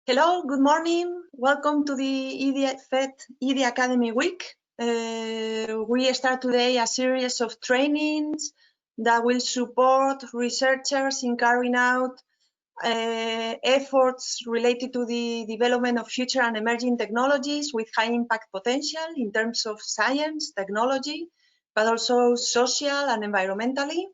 Hello, good morning. Welcome to the PREFET Academy Week. We start today a series of trainings that will support researchers in carrying out efforts related to the development of future and emerging technologies with high impact potential in terms of science, technology, but also social and environmentally.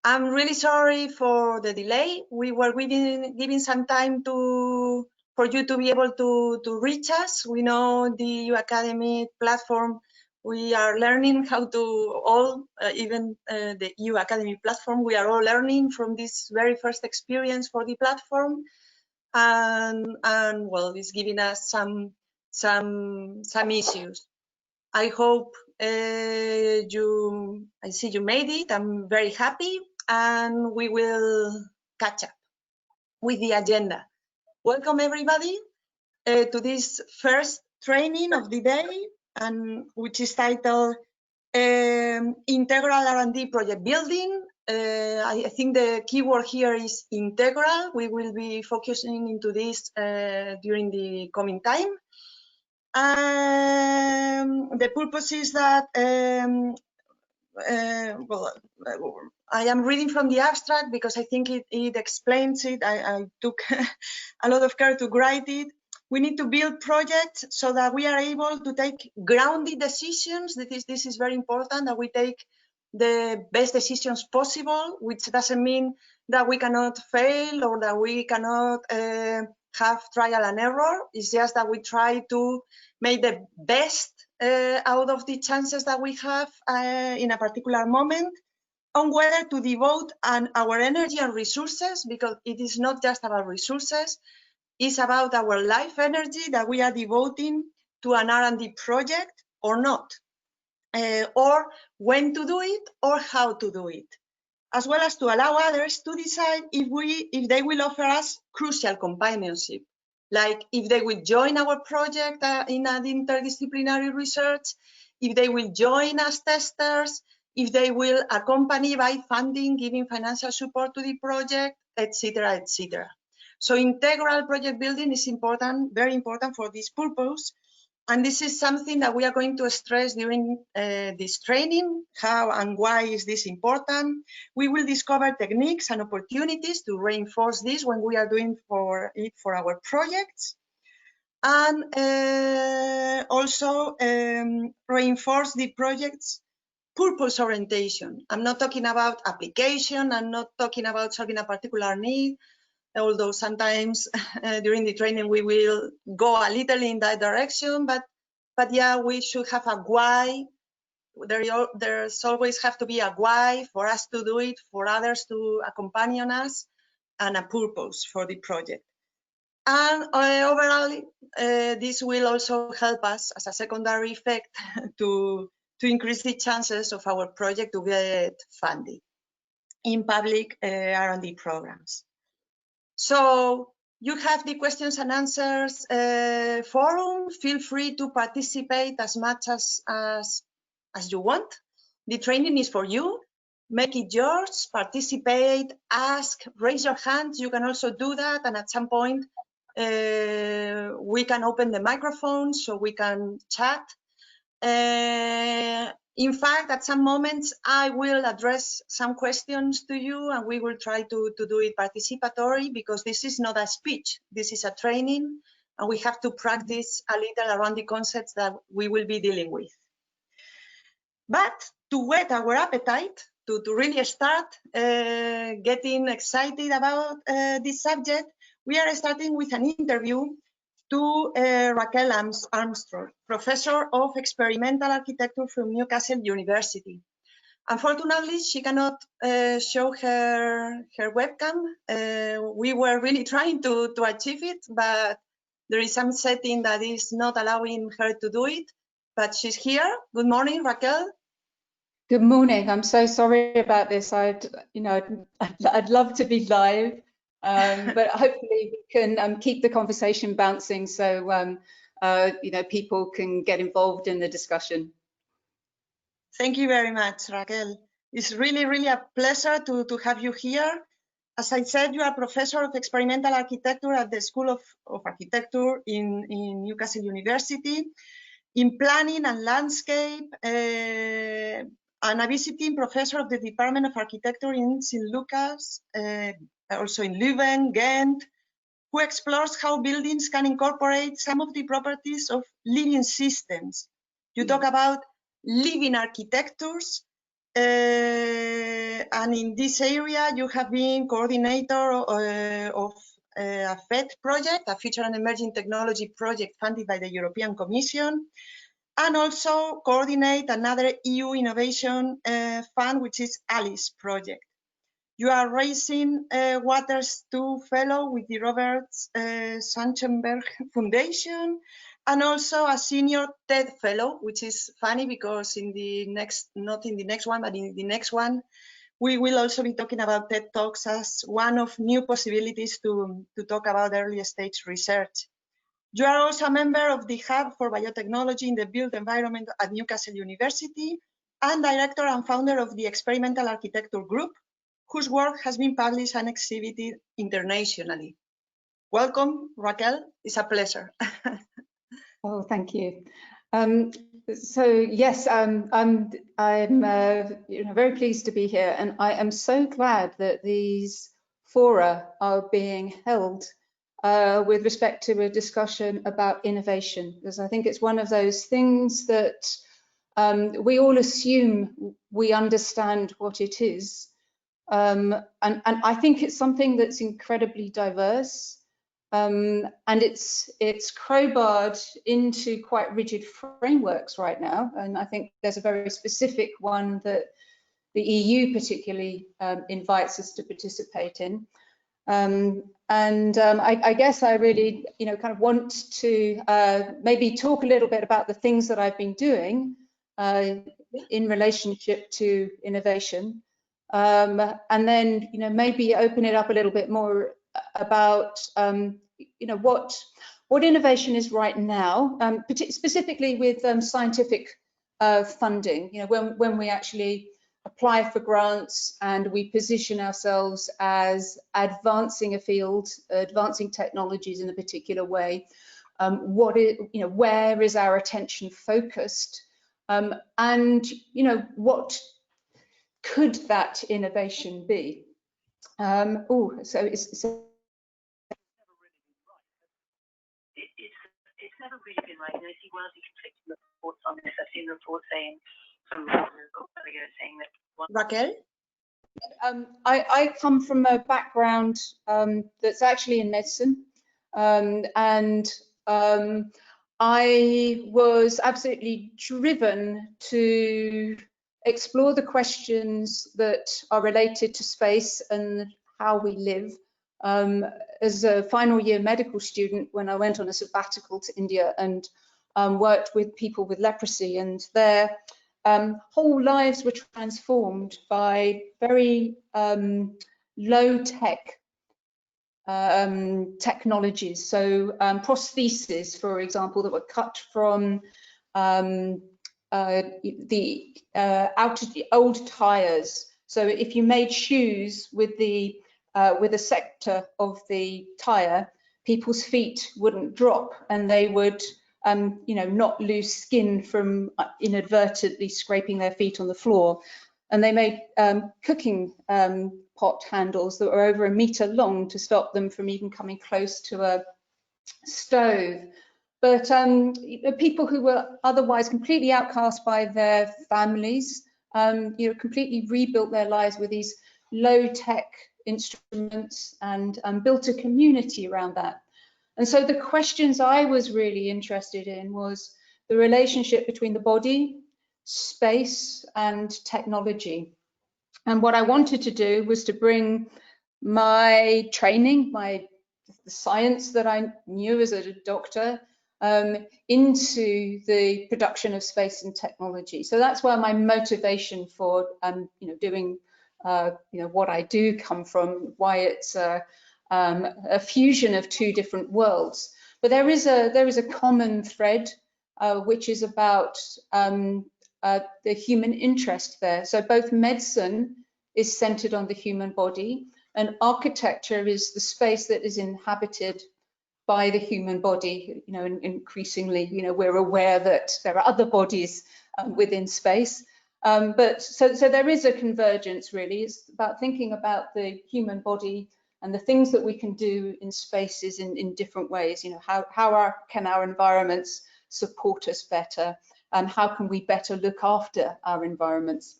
I'm really sorry for the delay. We were giving some time for you to be able to reach us. We know the EU Academy platform. We are learning how to even the EU Academy platform, we are all learning from this very first experience for the platform. And well, it's giving us some issues. I hope I see you made it. I'm very happy, and we will catch up with the agenda. Welcome everybody to this first training of the day, and which is titled Integral R&D Project Building. I think the keyword here is integral. We will be focusing into this during the coming time. The purpose is that, I am reading from the abstract because I think it explains it. I took a lot of care to write it. We need to build projects so that we are able to take grounded decisions. This is very important, that we take the best decisions possible, which doesn't mean that we cannot fail or that we cannot have trial and error. It's just that we try to make the best out of the chances that we have in a particular moment, on whether to devote our energy and resources, because it is not just about resources, it's about our life energy that we are devoting to an R&D project or not, or when to do it or how to do it, as well as to allow others to decide if they will offer us crucial companionship, like if they will join our project in an interdisciplinary research, if they will join as testers, if they will accompany by funding, giving financial support to the project, etc., etc. So integral project building is important, very important for this purpose. And this is something that we are going to stress during this training. How and why is this important? We will discover techniques and opportunities to reinforce this when we are doing for our projects. And also reinforce the project's purpose orientation. I'm not talking about application. I'm not talking about solving a particular need, although sometimes during the training we will go a little in that direction, but yeah, we should have a why. There's always have to be a why for us to do it, for others to accompany us, and a purpose for the project. And overall, this will also help us as a secondary effect to increase the chances of our project to get funding in public R&D programs. So you have the questions and answers forum. Feel free to participate as much as you want. The training is for you. Make it yours, participate, ask, raise your hand. You can also do that, and at some point we can open the microphone so we can chat. In fact, at some moments, I will address some questions to you, and we will try to do it participatory, because this is not a speech. This is a training, and we have to practice a little around the concepts that we will be dealing with. But to whet our appetite, to really start getting excited about this subject, we are starting with an interview to Raquel Armstrong, Professor of Experimental Architecture from Newcastle University. Unfortunately, she cannot show her webcam. We were really trying to achieve it, but there is some setting that is not allowing her to do it. But she's here. Good morning, Raquel. Good morning. I'm so sorry about this. I'd love to be live. But hopefully we can keep the conversation bouncing, so people can get involved in the discussion. Thank you very much, Raquel. It's really a pleasure to have you here. As I said, you are professor of experimental architecture at the School of Architecture in Newcastle University, in planning and landscape, and a visiting professor of the Department of Architecture in St. Lucas, also in Leuven, Ghent, who explores how buildings can incorporate some of the properties of living systems. You talk about living architectures, and in this area, you have been coordinator of a FET project, a Future and Emerging Technology project funded by the European Commission, and also coordinate another EU innovation fund, which is ALICE project. You are raising Waters 2 Fellow with the Robert Sachsenberg Foundation, and also a senior TED Fellow, which is funny because in the next, not in the next one, but in the next one, we will also be talking about TED Talks as one of new possibilities to talk about early stage research. You are also a member of the Hub for Biotechnology in the Built Environment at Newcastle University, and director and founder of the Experimental Architecture Group, whose work has been published and exhibited internationally. Welcome, Raquel. It's a pleasure. Oh, thank you. So yes, I'm very pleased to be here, and I am so glad that these fora are being held with respect to a discussion about innovation, because I think it's one of those things that we all assume we understand what it is, and I think it's something that's incredibly diverse. And it's crowbarred into quite rigid frameworks right now, and I think there's a very specific one that the EU particularly invites us to participate in. I guess I really, kind of want to maybe talk a little bit about the things that I've been doing in relationship to innovation, and then, maybe open it up a little bit more about what innovation is right now, specifically with scientific funding. When we actually apply for grants and we position ourselves as advancing a field, advancing technologies in a particular way, where is our attention focused, and what could that innovation be? It's never really been right. And I see wildly conflicting reports on this. I've seen reports saying from saying that Raquel? I come from a background that's actually in medicine, and I was absolutely driven to explore the questions that are related to space and how we live. As a final year medical student, when I went on a sabbatical to India and worked with people with leprosy, and their whole lives were transformed by very low-tech technologies. So prostheses, for example, that were cut from the old tires. So if you made shoes with a sector of the tire, people's feet wouldn't drop, and they would not lose skin from inadvertently scraping their feet on the floor. And they made cooking pot handles that were over 1 meter long to stop them from even coming close to a stove. But people who were otherwise completely outcast by their families, completely rebuilt their lives with these low-tech instruments and built a community around that. And so the questions I was really interested in was the relationship between the body, space, and technology. And what I wanted to do was to bring my training, the science that I knew as a doctor, into the production of space and technology. So that's where my motivation for doing what I do come from, why it's a fusion of two different worlds. But there is a common thread, which is about the human interest there. So both medicine is centered on the human body, And architecture is the space that is inhabited by the human body. You know, and increasingly, you know, we're aware that there are other bodies within space. But so there is a convergence, really. It's about thinking about the human body and the things that we can do in spaces in different ways. You know, how can our environments support us better, and how can we better look after our environments?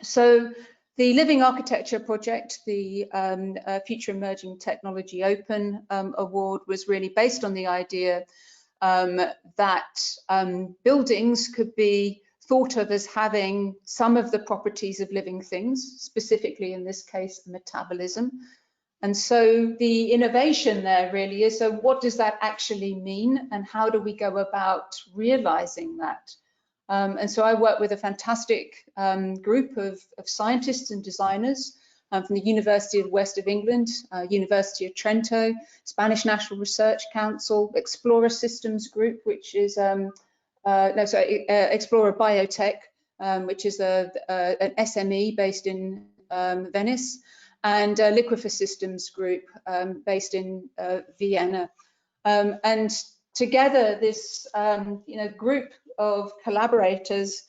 So the Living Architecture Project, the Future Emerging Technology Open Award, was really based on the idea that buildings could be thought of as having some of the properties of living things, specifically in this case, metabolism. And so the innovation there really is, so what does that actually mean, and how do we go about realizing that? And so I work with a fantastic group of scientists and designers from the University of West of England, University of Trento, Spanish National Research Council, Explorer Systems Group, which is, Explorer Biotech, which is an SME based in Venice, and Liquifer Systems Group based in Vienna. And together, this group of collaborators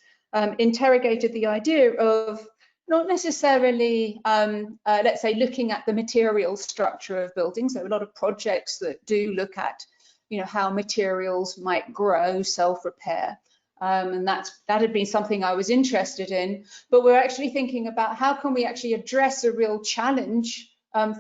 interrogated the idea of not necessarily, let's say, looking at the material structure of buildings. There are a lot of projects that do look at, you know, how materials might grow, self-repair. And that had been something I was interested in, but we're actually thinking about how can we actually address a real challenge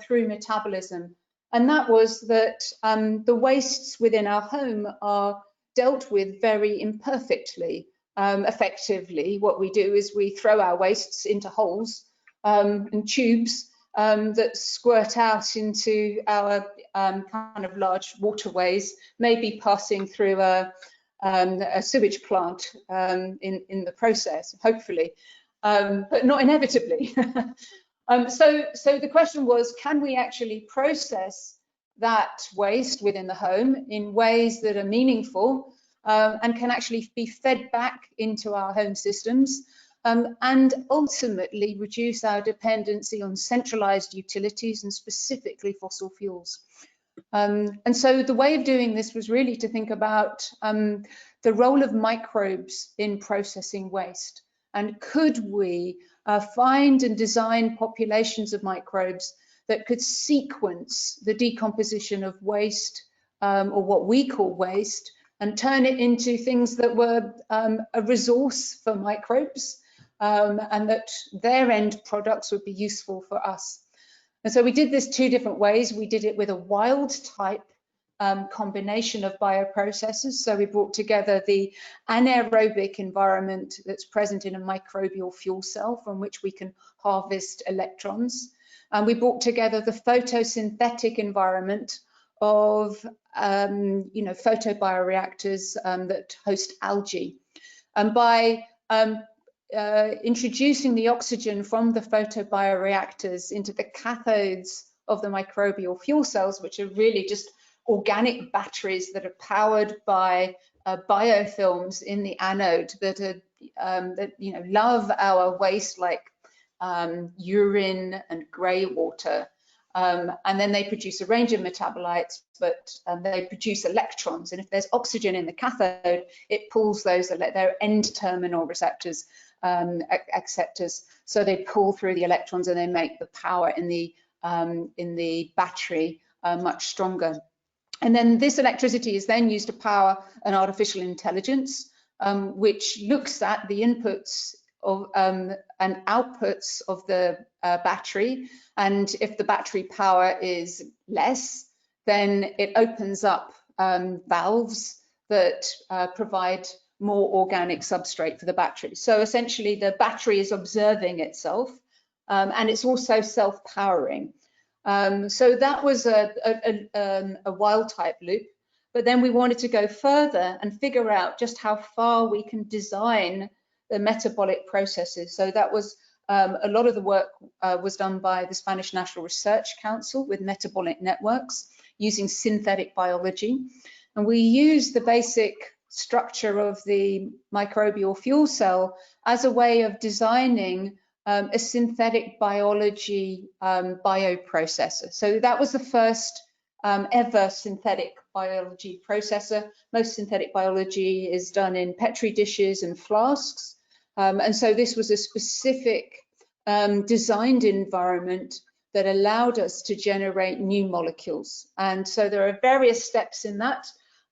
through metabolism. And that was that the wastes within our home are dealt with very imperfectly. Effectively, what we do is we throw our wastes into holes and tubes that squirt out into our kind of large waterways, maybe passing through a sewage plant in the process, hopefully, but not inevitably. So the question was, can we actually process that waste within the home in ways that are meaningful and can actually be fed back into our home systems, and ultimately reduce our dependency on centralized utilities and specifically fossil fuels. And so the way of doing this was really to think about the role of microbes in processing waste. And could we find and design populations of microbes that could sequence the decomposition of waste, or what we call waste, and turn it into things that were a resource for microbes, and that their end products would be useful for us. And so we did this two different ways. We did it with a wild type combination of bioprocesses. So we brought together the anaerobic environment that's present in a microbial fuel cell from which we can harvest electrons. And we brought together the photosynthetic environment of photobioreactors that host algae. And by introducing the oxygen from the photobioreactors into the cathodes of the microbial fuel cells, which are really just organic batteries that are powered by biofilms in the anode that love our waste, like urine and grey water. And then they produce a range of metabolites, but they produce electrons. And if there's oxygen in the cathode, it pulls those, their end terminal receptors, acceptors. So they pull through the electrons and they make the power in the battery much stronger. And then this electricity is then used to power an artificial intelligence, which looks at the inputs of, and outputs of the battery. And if the battery power is less, then it opens up valves that provide more organic substrate for the battery. So essentially the battery is observing itself, and it's also self-powering. So that was a wild type loop, but then we wanted to go further and figure out just how far we can design the metabolic processes. So that was a lot of the work was done by the Spanish National Research Council with metabolic networks using synthetic biology. And we used the basic structure of the microbial fuel cell as a way of designing a synthetic biology bioprocessor. So that was the first ever synthetic biology processor. Most synthetic biology is done in Petri dishes and flasks. And so this was a specific designed environment that allowed us to generate new molecules. And so there are various steps in that.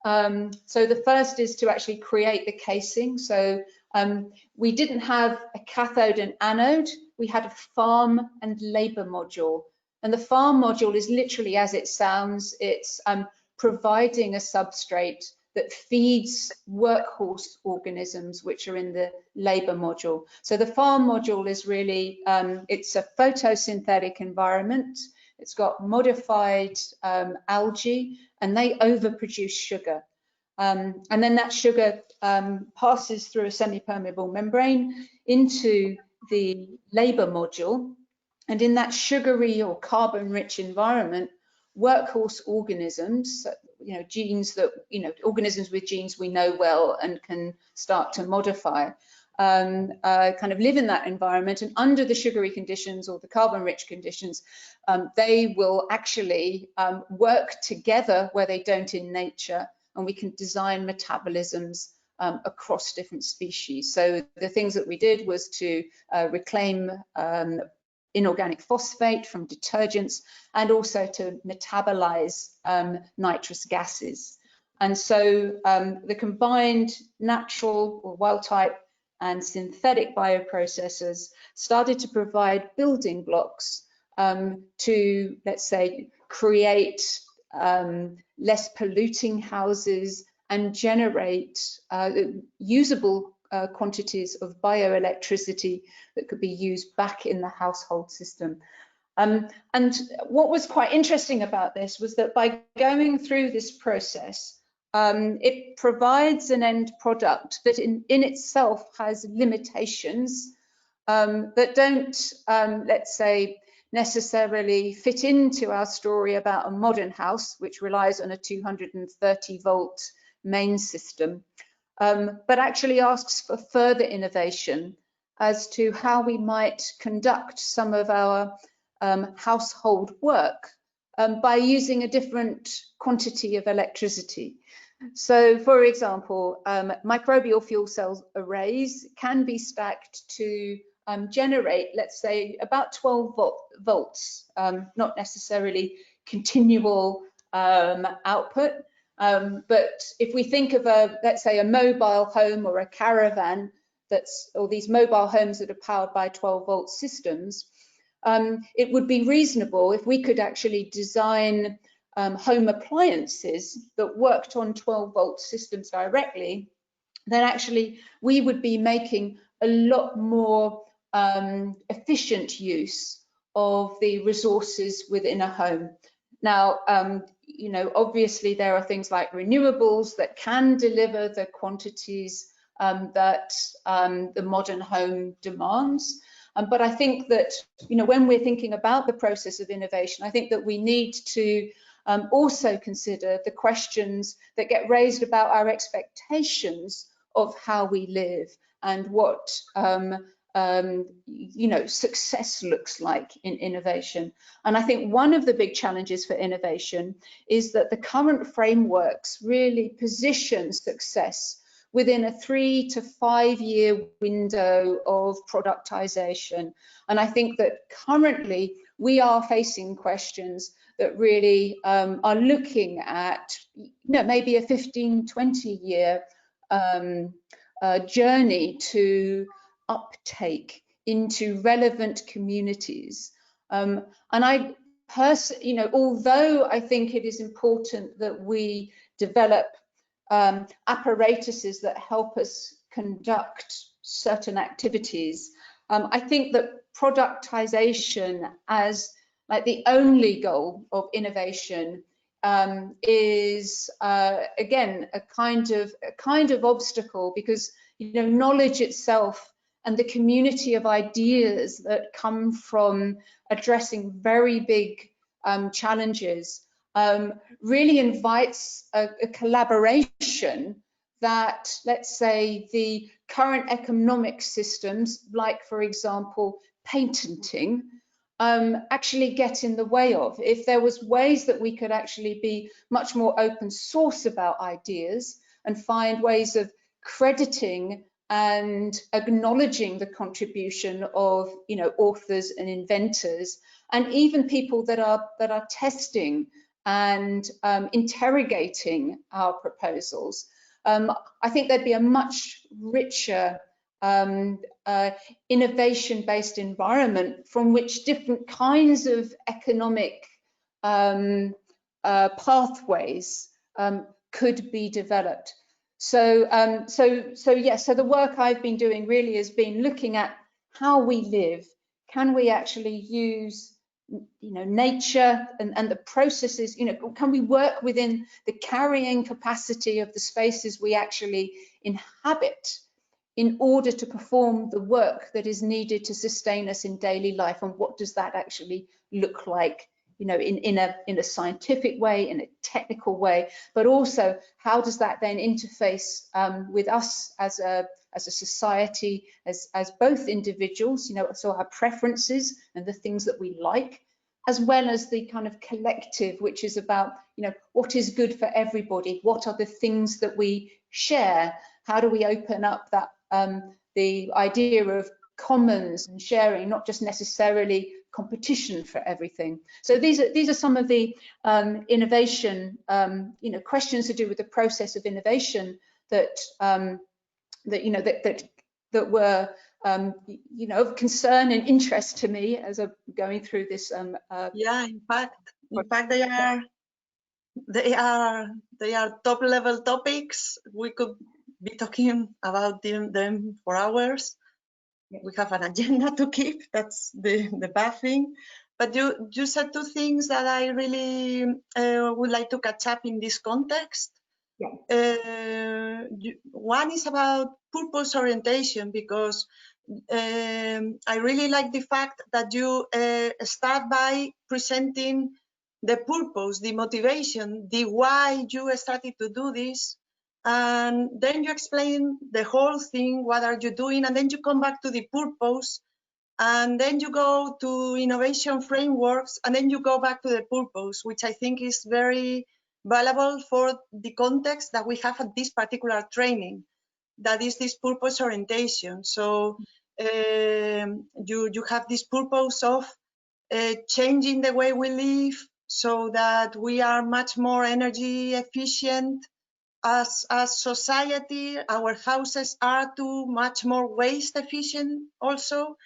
So the first is to actually create the casing. So we didn't have a cathode and anode, we had a farm and labour module. And the farm module is literally as it sounds, it's providing a substrate that feeds workhorse organisms which are in the labour module. So the farm module is really, it's a photosynthetic environment. It's got modified algae and they overproduce sugar. And then that sugar passes through a semi-permeable membrane into the labour module. And in that sugary or carbon-rich environment, workhorse organisms, genes that, organisms with genes we know well and can start to modify, kind of live in that environment. And under the sugary conditions or the carbon-rich conditions, they will actually work together where they don't in nature, and we can design metabolisms across different species. So the things that we did was to reclaim inorganic phosphate from detergents and also to metabolize nitrous gases. And so the combined natural or wild type and synthetic bioprocessors started to provide building blocks to, let's say, create less polluting houses and generate usable quantities of bioelectricity that could be used back in the household system. And what was quite interesting about this was that by going through this process, it provides an end product that in itself has limitations that don't, let's say, necessarily fit into our story about a modern house, which relies on a 230 volt main system, but actually asks for further innovation as to how we might conduct some of our household work by using a different quantity of electricity. So, for example, microbial fuel cell arrays can be stacked to generate, let's say, about 12 volts, not necessarily continual output. But if we think of let's say, a mobile home or a caravan or these mobile homes that are powered by 12 volt systems, it would be reasonable if we could actually design home appliances that worked on 12 volt systems directly, then actually we would be making a lot more efficient use of the resources within a home. Now, obviously there are things like renewables that can deliver the quantities that the modern home demands. But I think that, when we're thinking about the process of innovation, I think that we need to also consider the questions that get raised about our expectations of how we live and what success looks like in innovation. And I think one of the big challenges for innovation is that the current frameworks really position success within a 3 to 5 year window of productization. And I think that currently we are facing questions that really are looking at maybe a 15-20 year journey to uptake into relevant communities. And I personally, although I think it is important that we develop apparatuses that help us conduct certain activities, I think that productization as like the only goal of innovation is again a kind of obstacle, because knowledge itself and the community of ideas that come from addressing very big challenges really invites a collaboration that, let's say, the current economic systems, like, for example, patenting actually get in the way of. If there was ways that we could actually be much more open source about ideas and find ways of crediting and acknowledging the contribution of, you know, authors and inventors, and even people that are testing and interrogating our proposals, I think there'd be a much richer innovation-based environment from which different kinds of economic pathways could be developed. So the work I've been doing really has been looking at how we live. Can we actually use, you know, nature and the processes, you know, can we work within the carrying capacity of the spaces we actually inhabit in order to perform the work that is needed to sustain us in daily life? And what does that actually look like, you know, in a scientific way, in a technical way, but also how does that then interface with us as a society, as both individuals, you know, so our preferences and the things that we like, as well as the kind of collective, which is about, you know, what is good for everybody, what are the things that we share, how do we open up that the idea of commons and sharing, not just necessarily competition for everything. So these are some of the innovation, you know, questions to do with the process of innovation that that were you know, of concern and interest to me as I'm going through this. Yeah, in fact, they are top level topics. We could be talking about them for hours. We have an agenda to keep. That's the bad thing. But you said two things that I really would like to catch up in this context. Yeah. One is about purpose orientation, because I really like the fact that you start by presenting the purpose, the motivation, the why you started to do this. And then you explain the whole thing, what are you doing, and then you come back to the purpose, and then you go to innovation frameworks, and then you go back to the purpose, which I think is very valuable for the context that we have at this particular training, that is this purpose orientation. So you have this purpose of changing the way we live so that we are much more energy efficient. As society, our houses are too much more waste efficient also,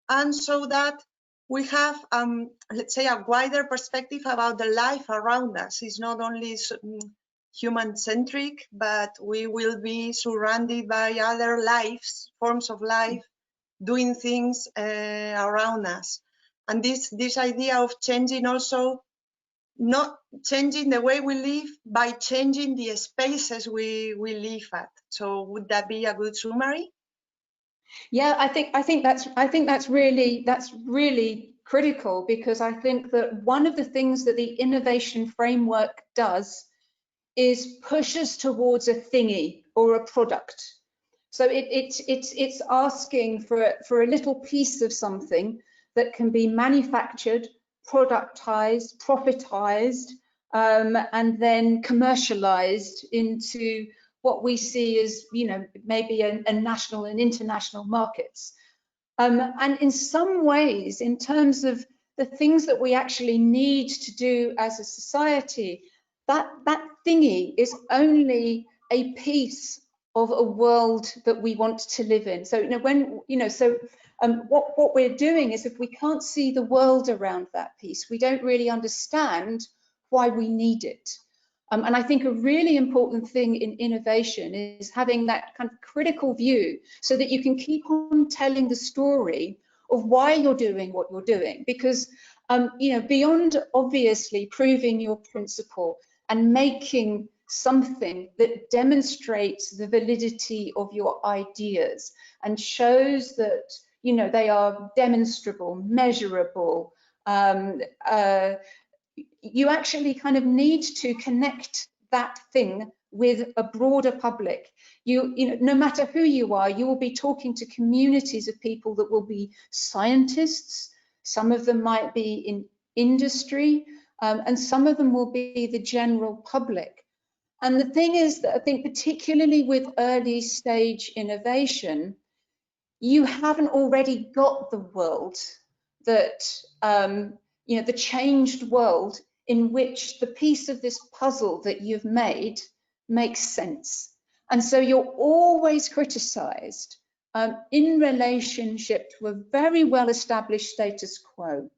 and so that we have, let's say, a wider perspective about the life around us. It's not only human-centric, but we will be surrounded by other lives, forms of life, doing things around us. And this idea of changing also, not changing the way we live by changing the spaces we live at. So would that be a good summary? Yeah, I think that's really critical, because I think that one of the things that the innovation framework does is push us towards a thingy or a product. So it's asking for a little piece of something that can be manufactured, productized, profitized, and then commercialized into what we see as, you know, maybe a national and international markets. And in some ways, in terms of the things that we actually need to do as a society, that thingy is only a piece of a world that we want to live in. So, you know, when, you know, so what we're doing is, if we can't see the world around that piece, we don't really understand why we need it. And I think a really important thing in innovation is having that kind of critical view, so that you can keep on telling the story of why you're doing what you're doing. Because, you know, beyond obviously proving your principle and making something that demonstrates the validity of your ideas and shows that, you know, they are demonstrable, measurable, you actually kind of need to connect that thing with a broader public. You know, no matter who you are, you will be talking to communities of people that will be scientists. Some of them might be in industry, and some of them will be the general public. And the thing is that I think particularly with early stage innovation, you haven't already got the world that, you know, the changed world in which the piece of this puzzle that you've made makes sense. And so you're always criticized in relationship to a very well-established status quo.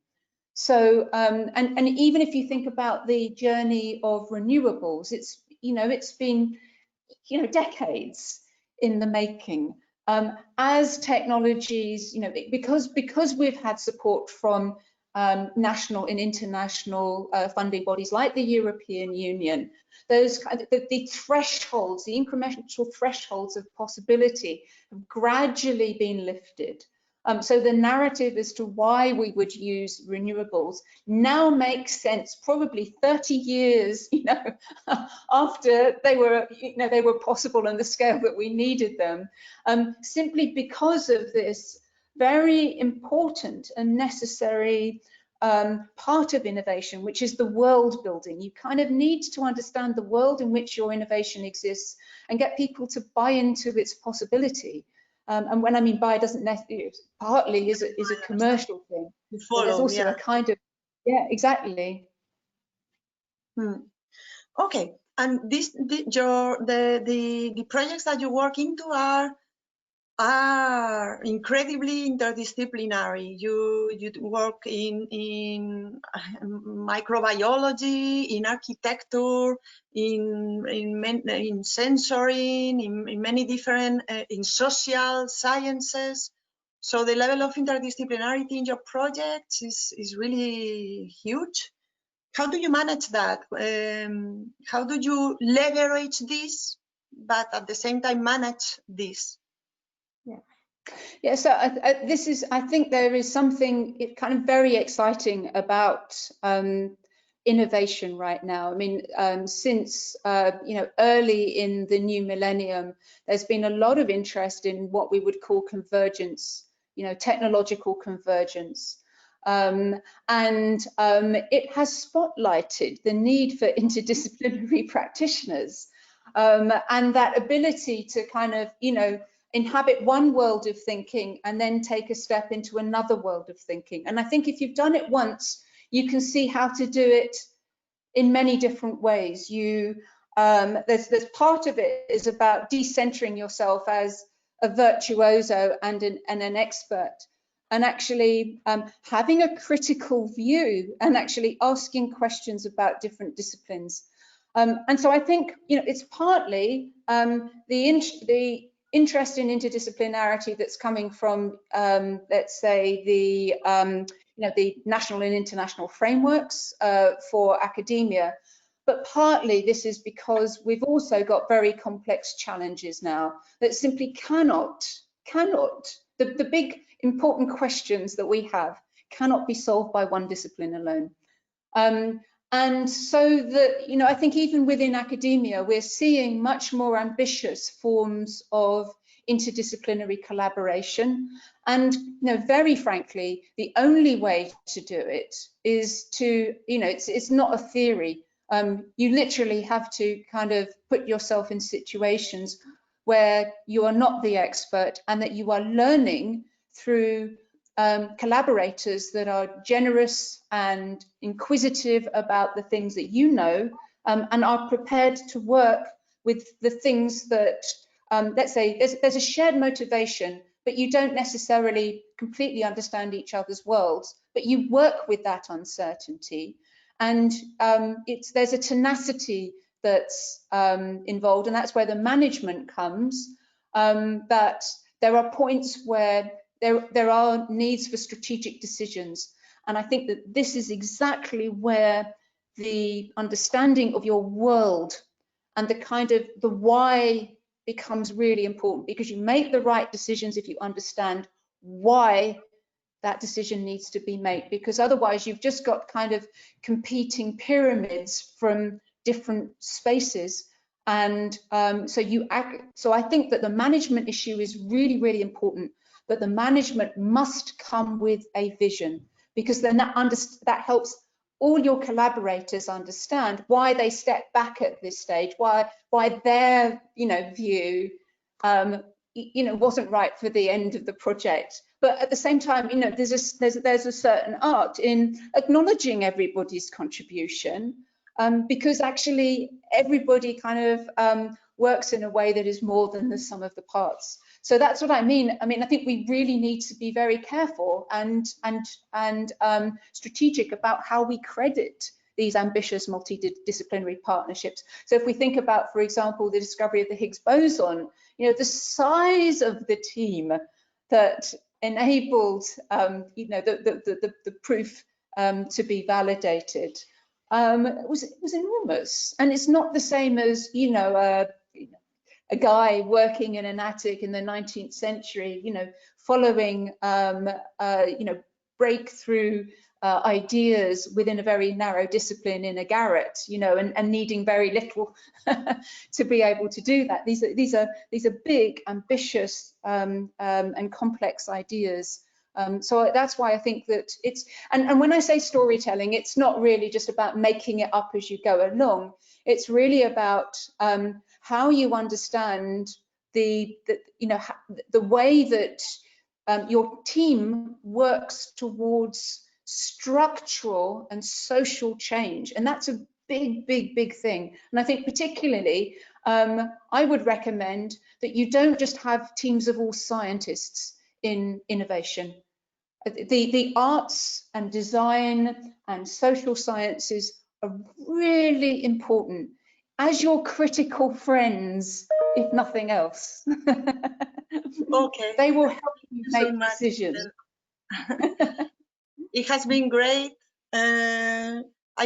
So, and even if you think about the journey of renewables, it's, you know, it's been, you know, decades in the making. As technologies, you know, because we've had support from national and international funding bodies like the European Union, those the thresholds, the incremental thresholds of possibility have gradually been lifted. So the narrative as to why we would use renewables now makes sense, probably 30 years, you know, after they were, you know, they were possible on the scale that we needed them, simply because of this very important and necessary part of innovation, which is the world building. You kind of need to understand the world in which your innovation exists and get people to buy into its possibility. And when I mean buy, doesn't necessarily, partly is a commercial thing. But there's also a kind of, yeah, exactly. Okay, and the projects that you work into are incredibly interdisciplinary. You work in microbiology, in architecture, in sensoring, in many different, in social sciences. So the level of interdisciplinarity in your projects is really huge. How do you manage that? How do you leverage this, but at the same time manage this? Yeah, so I think there is something kind of very exciting about innovation right now. I mean, since you know, early in the new millennium, there's been a lot of interest in what we would call convergence, you know, technological convergence. And it has spotlighted the need for interdisciplinary practitioners and that ability to kind of, you know, inhabit one world of thinking and then take a step into another world of thinking. And I think if you've done it once, you can see how to do it in many different ways. There's part of it is about decentering yourself as a virtuoso and an expert, and actually having a critical view and actually asking questions about different disciplines. And so I think, you know, it's partly the interest in interdisciplinarity that's coming from, let's say, the you know, the national and international frameworks for academia. But partly this is because we've also got very complex challenges now that simply cannot, the big important questions that we have cannot be solved by one discipline alone. And so that, you know, I think even within academia, we're seeing much more ambitious forms of interdisciplinary collaboration. And, you know, very frankly, the only way to do it is to, you know, it's not a theory. You literally have to kind of put yourself in situations where you are not the expert and that you are learning through collaborators that are generous and inquisitive about the things that you know, and are prepared to work with the things that, let's say, there's a shared motivation, but you don't necessarily completely understand each other's worlds, but you work with that uncertainty. And there's a tenacity that's involved, and that's where the management comes. But there are points where there are needs for strategic decisions. And I think that this is exactly where the understanding of your world and the kind of the why becomes really important, because you make the right decisions if you understand why that decision needs to be made, because otherwise you've just got kind of competing pyramids from different spaces. And so I think that the management issue is really, really important, but the management must come with a vision, because then that helps all your collaborators understand why they step back at this stage, why their view wasn't right for the end of the project. But at the same time, there's a certain art in acknowledging everybody's contribution, because actually everybody kind of works in a way that is more than the sum of the parts. So that's what I mean. I think we really need to be very careful and strategic about how we credit these ambitious multidisciplinary partnerships. So if we think about, for example, the discovery of the Higgs boson, the size of the team that enabled the proof to be validated was enormous. And it's not the same as a guy working in an attic in the 19th century, following breakthrough ideas within a very narrow discipline in a garret, and needing very little to be able to do that. These are big, ambitious and complex ideas. So that's why I think that it's, and when I say storytelling, it's not really just about making it up as you go along. It's really about how you understand the way that your team works towards structural and social change, and that's a big thing. And I think particularly I would recommend that you don't just have teams of all scientists in innovation. The arts and design and social sciences are really important as your critical friends, if nothing else. Okay. They will help you make decisions. It has been great. I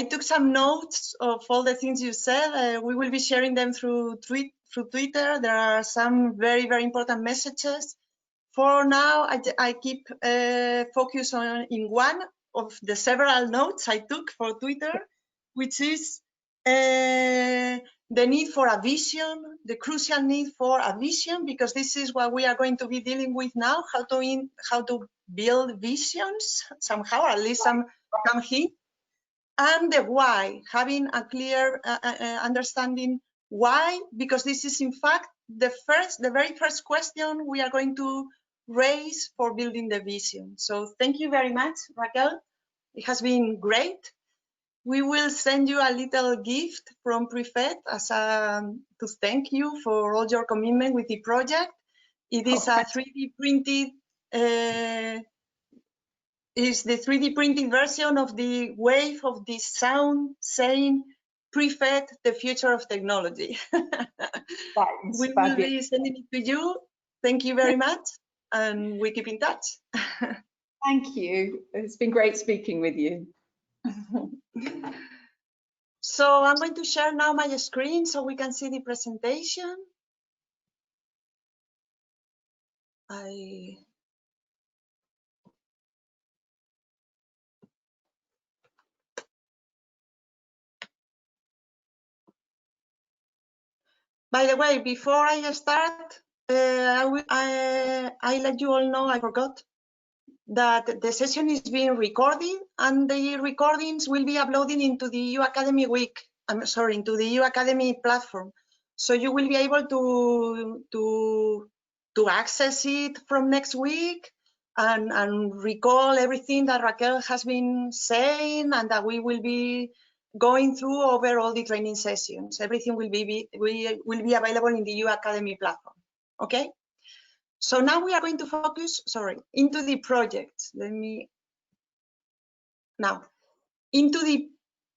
took some notes of all the things you said. We will be sharing them through Twitter. There are some very, very important messages. For now, I keep focus on in one of the several notes I took for Twitter, which is the need for a vision, the crucial need for a vision, because this is what we are going to be dealing with now, how to build visions somehow, at least some hint, and the why, having a clear understanding why, because this is in fact the very first question we are going to raise for building the vision. So thank you very much, Raquel. It has been great. We will send you a little gift from PREFET as to thank you for all your commitment with the project. It is a 3D printed, is the 3D printed version of the wave of this sound saying PREFET, the future of technology. We will be sending it to you. Thank you very much, and we keep in touch. Thank you. It's been great speaking with you. So I'm going to share now my screen so we can see the presentation. By the way, before I start, I let you all know, I forgot, that the session is being recorded, and the recordings will be uploaded into the EU Academy Week. I'm sorry, into the EU Academy platform. So you will be able to access it from next week and recall everything that Raquel has been saying and that we will be going through over all the training sessions. Everything will be available in the EU Academy platform. Okay. So now we are going to focus, into the project. Into the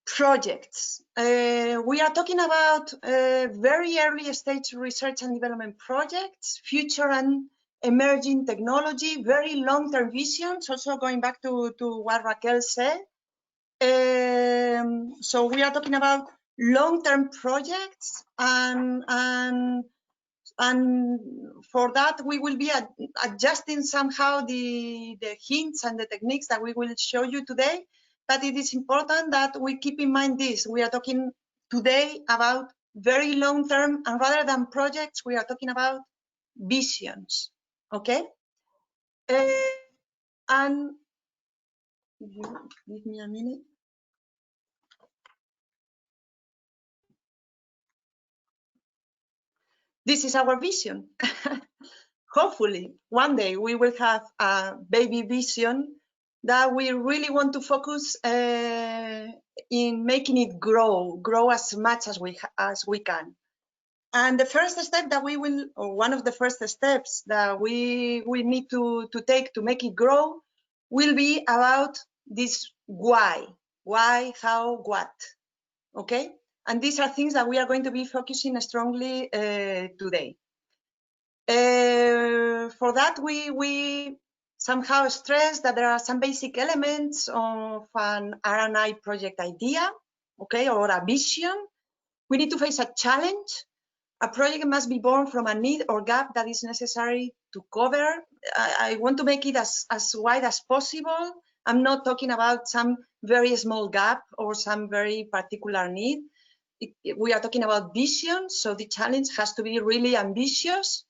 projects. We are talking about very early stage research and development projects, future and emerging technology, very long-term visions, also going back to what Raquel said. So we are talking about long-term projects, and for that we will be adjusting somehow the hints and the techniques that we will show you today. But it is important that we keep in mind this. We are talking today about very long term, and rather than projects, we are talking about visions, okay? And if you give me a minute. This is our vision. Hopefully, one day we will have a baby vision that we really want to focus in making it grow as much as we can. And the first step that we will, or one of the first steps that we need to take to make it grow will be about this why, how, what, okay? And these are things that we are going to be focusing strongly today. For that, we somehow stress that there are some basic elements of an R&I project idea, okay, or a vision. We need to face a challenge. A project must be born from a need or gap that is necessary to cover. I want to make it as wide as possible. I'm not talking about some very small gap or some very particular need. We are talking about vision, so the challenge has to be really ambitious.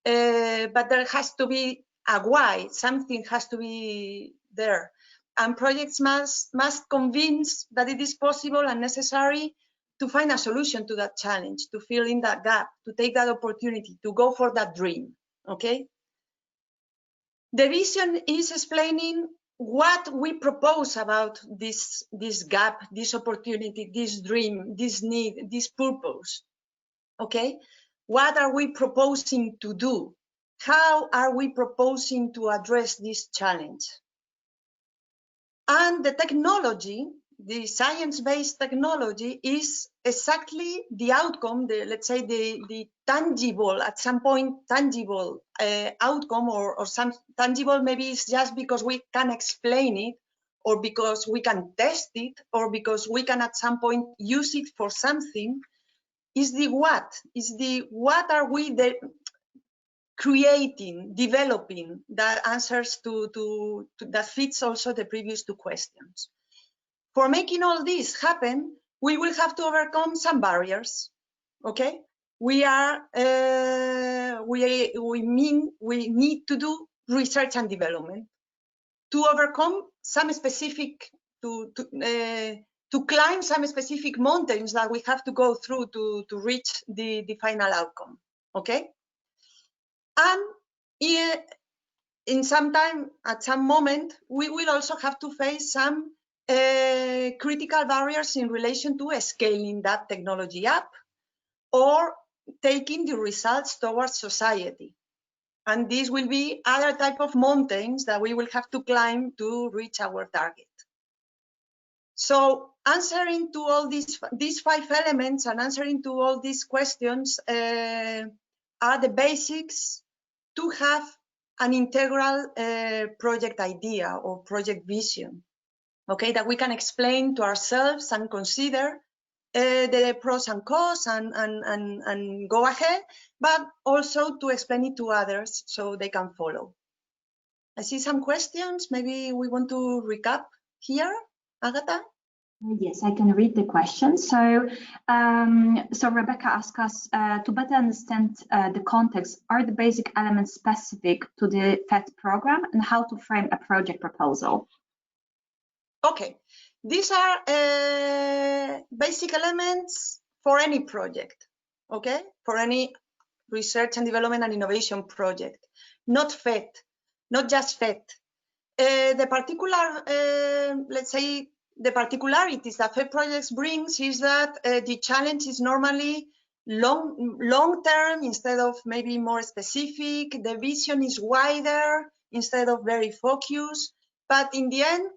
But there has to be a why, something has to be there. And projects must convince that it is possible and necessary to find a solution to that challenge, to fill in that gap, to take that opportunity, to go for that dream, okay? The vision is explaining what we propose about this gap, this opportunity, this dream, this need, this purpose, okay? What are we proposing to do? How are we proposing to address this challenge? And the technology, the science-based technology, is exactly the outcome, let's say the tangible, at some point tangible outcome, or some tangible maybe it's just because we can explain it, or because we can test it, or because we can at some point use it for something. Is the what are we creating, developing, that answers that fits also the previous two questions. For making all this happen, we will have to overcome some barriers, okay? We need to do research and development to overcome some specific, to climb some specific mountains that we have to go through to reach the final outcome, okay? And in some time, at some moment, we will also have to face some critical barriers in relation to scaling that technology up or taking the results towards society. And these will be other type of mountains that we will have to climb to reach our target. So answering to all these 5 elements and answering to all these questions are the basics to have an integral project idea or project vision, okay, that we can explain to ourselves and consider the pros and cons and go ahead, but also to explain it to others so they can follow. I see some questions. Maybe we want to recap here, Agatha? Yes, I can read the question. So Rebecca asked us to better understand the context, are the basic elements specific to the PhET program and how to frame a project proposal? Okay, these are basic elements for any project, okay? For any research and development and innovation project, not PhET, not just PhET. The particular, let's say, the particularities that PhET projects brings is that the challenge is normally long term instead of maybe more specific. The vision is wider instead of very focused. But in the end,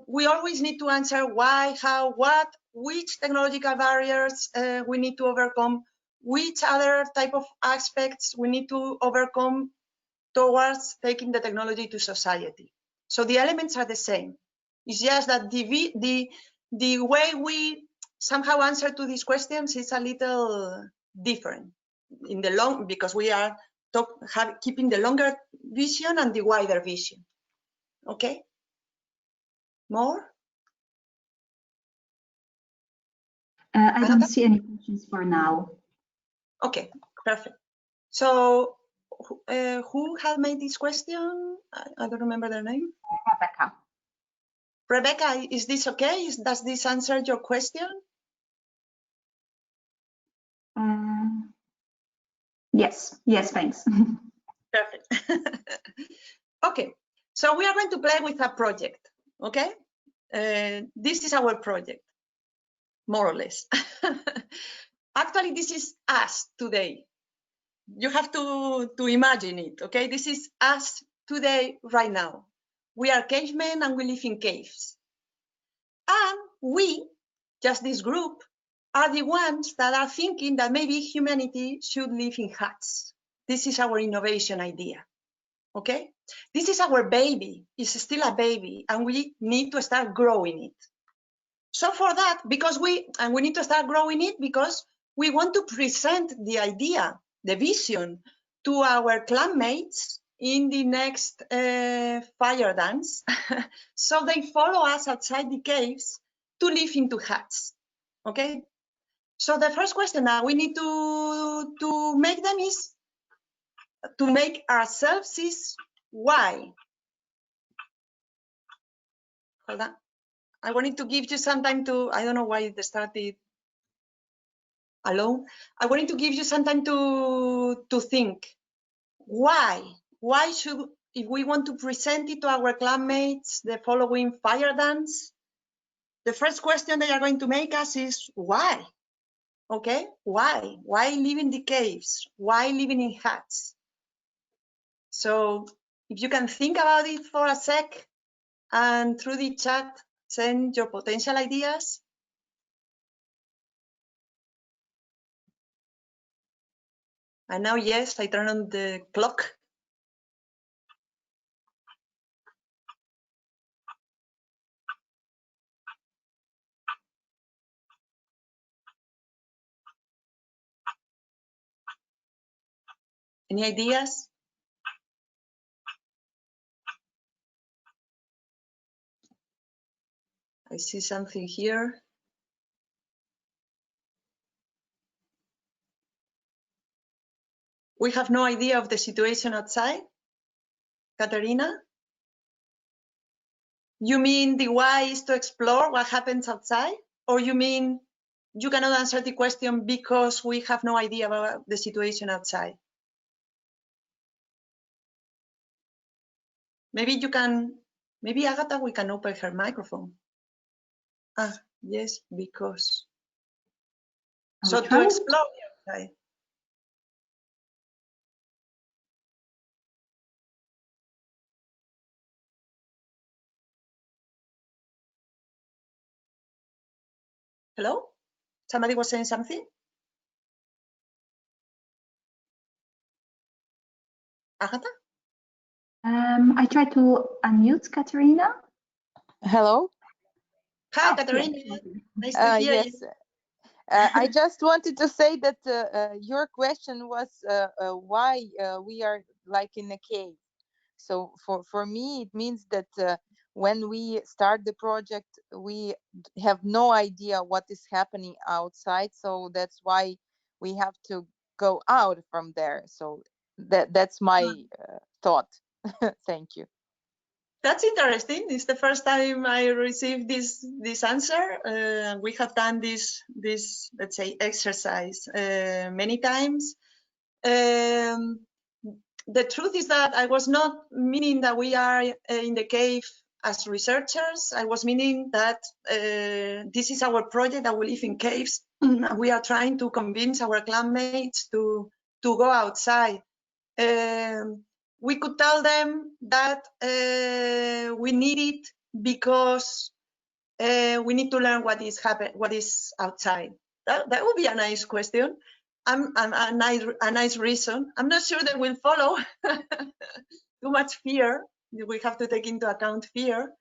we always need to answer why, how, what, which technological barriers we need to overcome, which other type of aspects we need to overcome towards taking the technology to society. So the elements are the same. It's just that the way we somehow answer to these questions is a little different in the long, because we are keeping the longer vision and the wider vision. Okay? More? I don't see any questions for now. Okay, perfect. So who had made this question? I don't remember their name. Rebecca. Rebecca, is this okay? Does this answer your question? Yes, thanks. Perfect. Okay, so we are going to play with a project, okay? This is our project, more or less. Actually, this is us today. You have to imagine it, okay? This is us today, right now. We are cavemen and we live in caves. And we, just this group, are the ones that are thinking that maybe humanity should live in huts. This is our innovation idea, okay? This is our baby. It's still a baby, and we need to start growing it. So for that, because we need to start growing it because we want to present the idea, the vision, to our clanmates in the next fire dance, so they follow us outside the caves to live into huts, okay? So the first question that we need to make them is, to make ourselves is, why? Hold on. I wanted to give you some time to, I don't know why it started alone. I wanted to give you some time to think. Why? Why should, if we want to present it to our clanmates, the following fire dance, the first question they are going to make us is why? Okay, why? Why live in the caves? Why living in huts? So if you can think about it for a sec and through the chat, send your potential ideas. And now, yes, I turn on the clock. Any ideas? I see something here. We have no idea of the situation outside. Katerina? You mean the why is to explore what happens outside? Or you mean you cannot answer the question because we have no idea about the situation outside? Maybe you can, maybe Agatha, we can open her microphone. Ah, yes, because. So to explore the outside. Hello? Somebody was saying something? Agatha? I tried to unmute Katerina. Hello. Hi, Katerina. Yes. Nice to hear you. I just wanted to say that your question was why we are like in a cave. So for me, it means that when we start the project, we have no idea what is happening outside. So that's why we have to go out from there. So that's my thought. Thank you. That's interesting. It's the first time I received this answer. We have done this let's say exercise many times. The truth is that I was not meaning that we are in the cave as researchers. I was meaning that this is our project, that we live in caves. We are trying to convince our clanmates to go outside. We could tell them that we need it because we need to learn what is outside. That would be a nice question. A nice reason. I'm not sure that will follow too much fear. We have to take into account fear,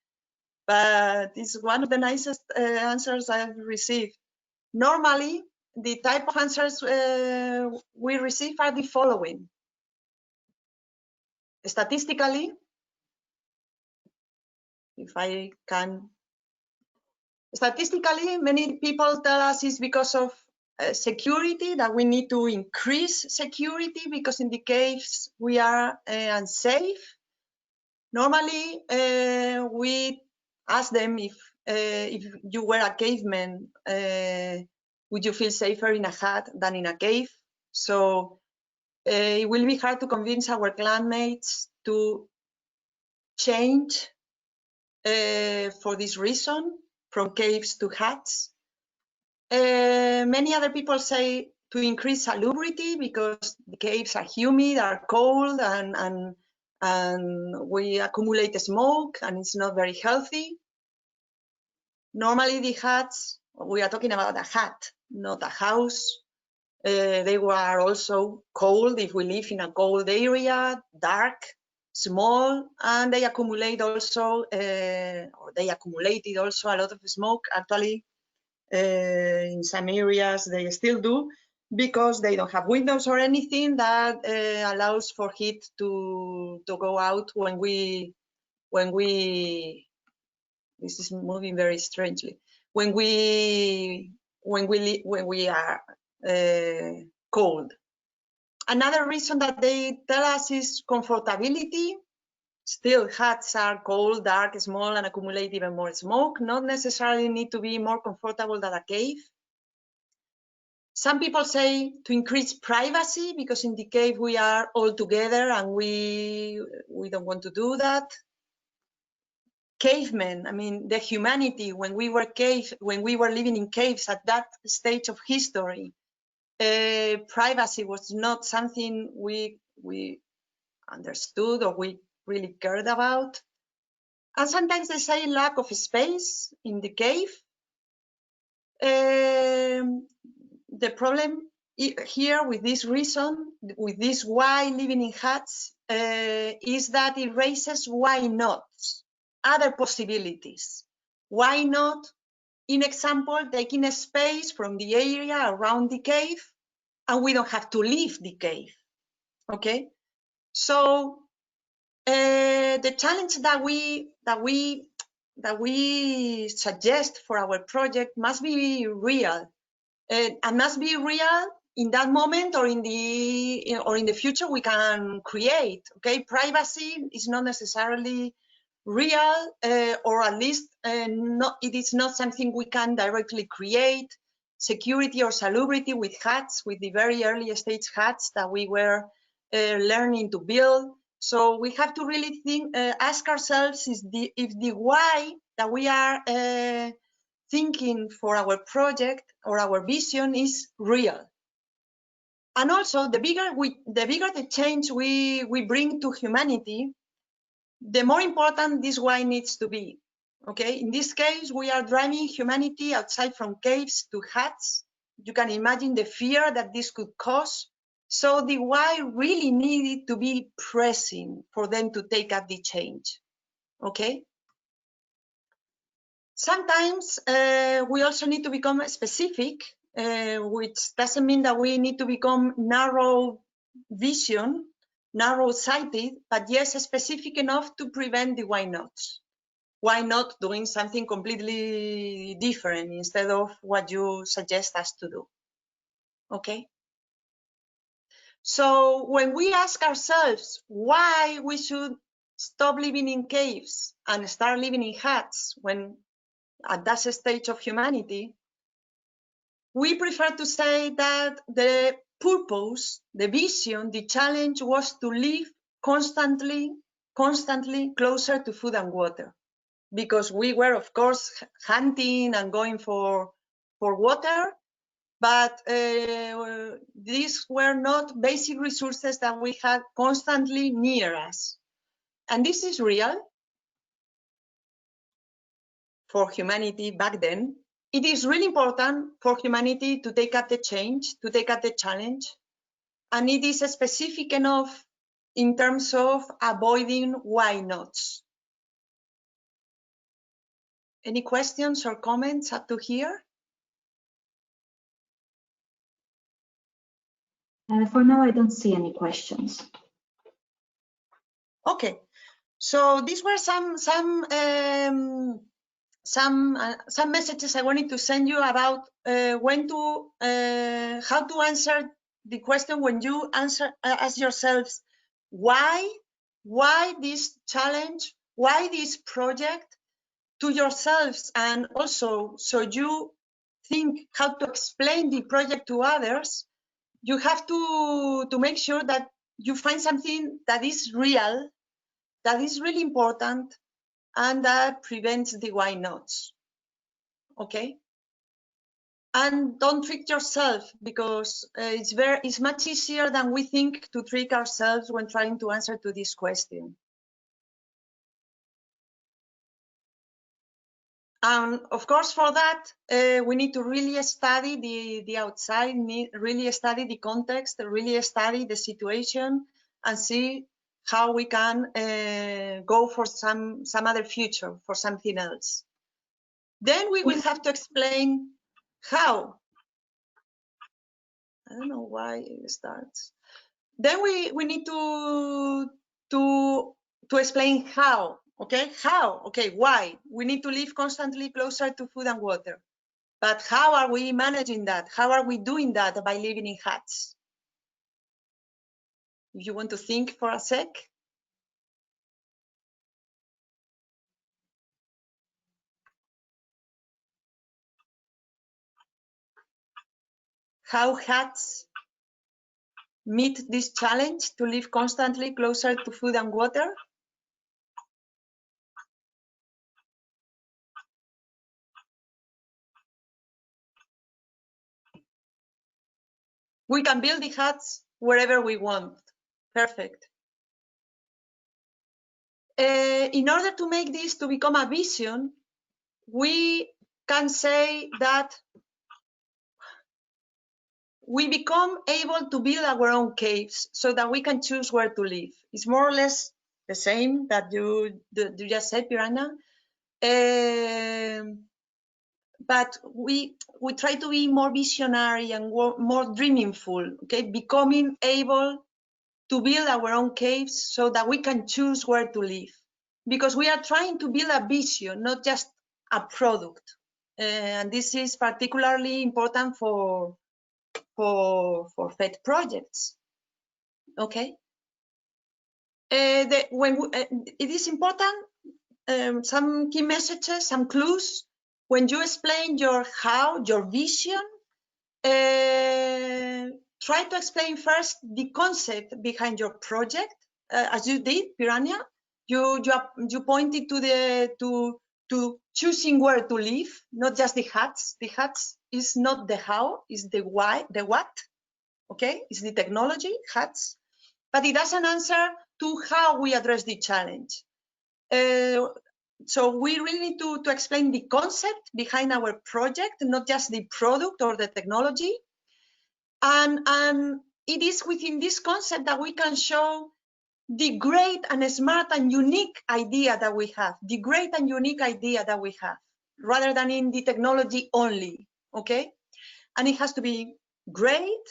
but it's one of the nicest answers I've received. Normally, the type of answers we receive are the following. Statistically, if I can Statistically, many people tell us it's because of security, that we need to increase security because in the caves we are unsafe. Normally, we ask them if you were a caveman, would you feel safer in a hut than in a cave? So it will be hard to convince our clanmates to change for this reason, from caves to huts. Many other people say to increase salubrity because the caves are humid, are cold, and we accumulate smoke, and it's not very healthy. Normally the huts, we are talking about a hut, not a house. They were also cold if we live in a cold area, dark, small, and they accumulate also, or they accumulated also a lot of smoke. Actually, in some areas they still do, because they don't have windows or anything that allows for heat to go out when we this is moving very strangely, when we are cold. Another reason that they tell us is comfortability. Still, huts are cold, dark, small, and accumulate even more smoke. Not necessarily need to be more comfortable than a cave. Some people say to increase privacy, because in the cave we are all together and we don't want to do that. Cavemen, I mean, the humanity, when we were living in caves at that stage of history, privacy was not something we understood or we really cared about. And sometimes they say lack of space in the cave. The problem here with this reason, with this why living in huts, is that it raises why not, other possibilities. Why not, in example, taking a space from the area around the cave and we don't have to leave the cave, okay? So the challenge that we suggest for our project must be real, and must be real in that moment or in the future we can create. Okay, privacy is not necessarily real, or at least it is not something we can directly create. Security or salubrity with huts, with the very early stage huts that we were learning to build. So we have to really ask ourselves if the why that we are thinking for our project or our vision is real. And also, the bigger the change we bring to humanity, the more important this why needs to be. Okay, in this case, we are driving humanity outside from caves to huts. You can imagine the fear that this could cause. So the why really needed to be pressing for them to take up the change. Okay. Sometimes we also need to become specific, which doesn't mean that we need to become narrow vision, narrow-sighted, but yes, specific enough to prevent the why nots. Why not doing something completely different instead of what you suggest us to do? Okay. So when we ask ourselves why we should stop living in caves and start living in huts when at that stage of humanity, we prefer to say that the purpose, the vision, the challenge was to live constantly closer to food and water, because we were, of course, hunting and going for water, but these were not basic resources that we had constantly near us. And this is real for humanity back then. It is really important for humanity to take up the change, to take up the challenge, and it is specific enough in terms of avoiding why nots. Any questions or comments up to here? For now, I don't see any questions. Okay, so these were some some messages I wanted to send you about how to answer the question when you ask yourselves why this challenge, why this project, to yourselves, and also so you think how to explain the project to others. You have to make sure that you find something that is real, that is really important, and that prevents the why nots. Okay? And don't trick yourself, because it's much easier than we think to trick ourselves when trying to answer to this question. And of course, for that, we need to really study the outside, really study the context, really study the situation, and see how we can go for some other future, for something else. Then we will have to explain how. I don't know why it starts. Then we need to explain how. Okay, how? Okay, why? We need to live constantly closer to food and water. But how are we managing that? How are we doing that by living in huts? If you want to think for a sec. How huts meet this challenge to live constantly closer to food and water? We can build the huts wherever we want. Perfect. In order to make this to become a vision, we can say that we become able to build our own caves so that we can choose where to live. It's more or less the same that you just said, Piranha. But we try to be more visionary and more dreamingful, okay? Becoming able to build our own caves so that we can choose where to live. Because we are trying to build a vision, not just a product. And this is particularly important for FET projects, okay? It is important, some key messages, some clues. When you explain your how, your vision, try to explain first the concept behind your project, as you did, Piranha. You pointed to choosing where to live, not just the huts. The huts is not the how, is the why, the what. Okay, it's the technology, huts, but it doesn't answer to how we address the challenge. So we really need to explain the concept behind our project, not just the product or the technology. And it is within this concept that we can show the great and smart and unique idea that we have, the great and unique idea that we have, rather than in the technology only, okay? And it has to be great,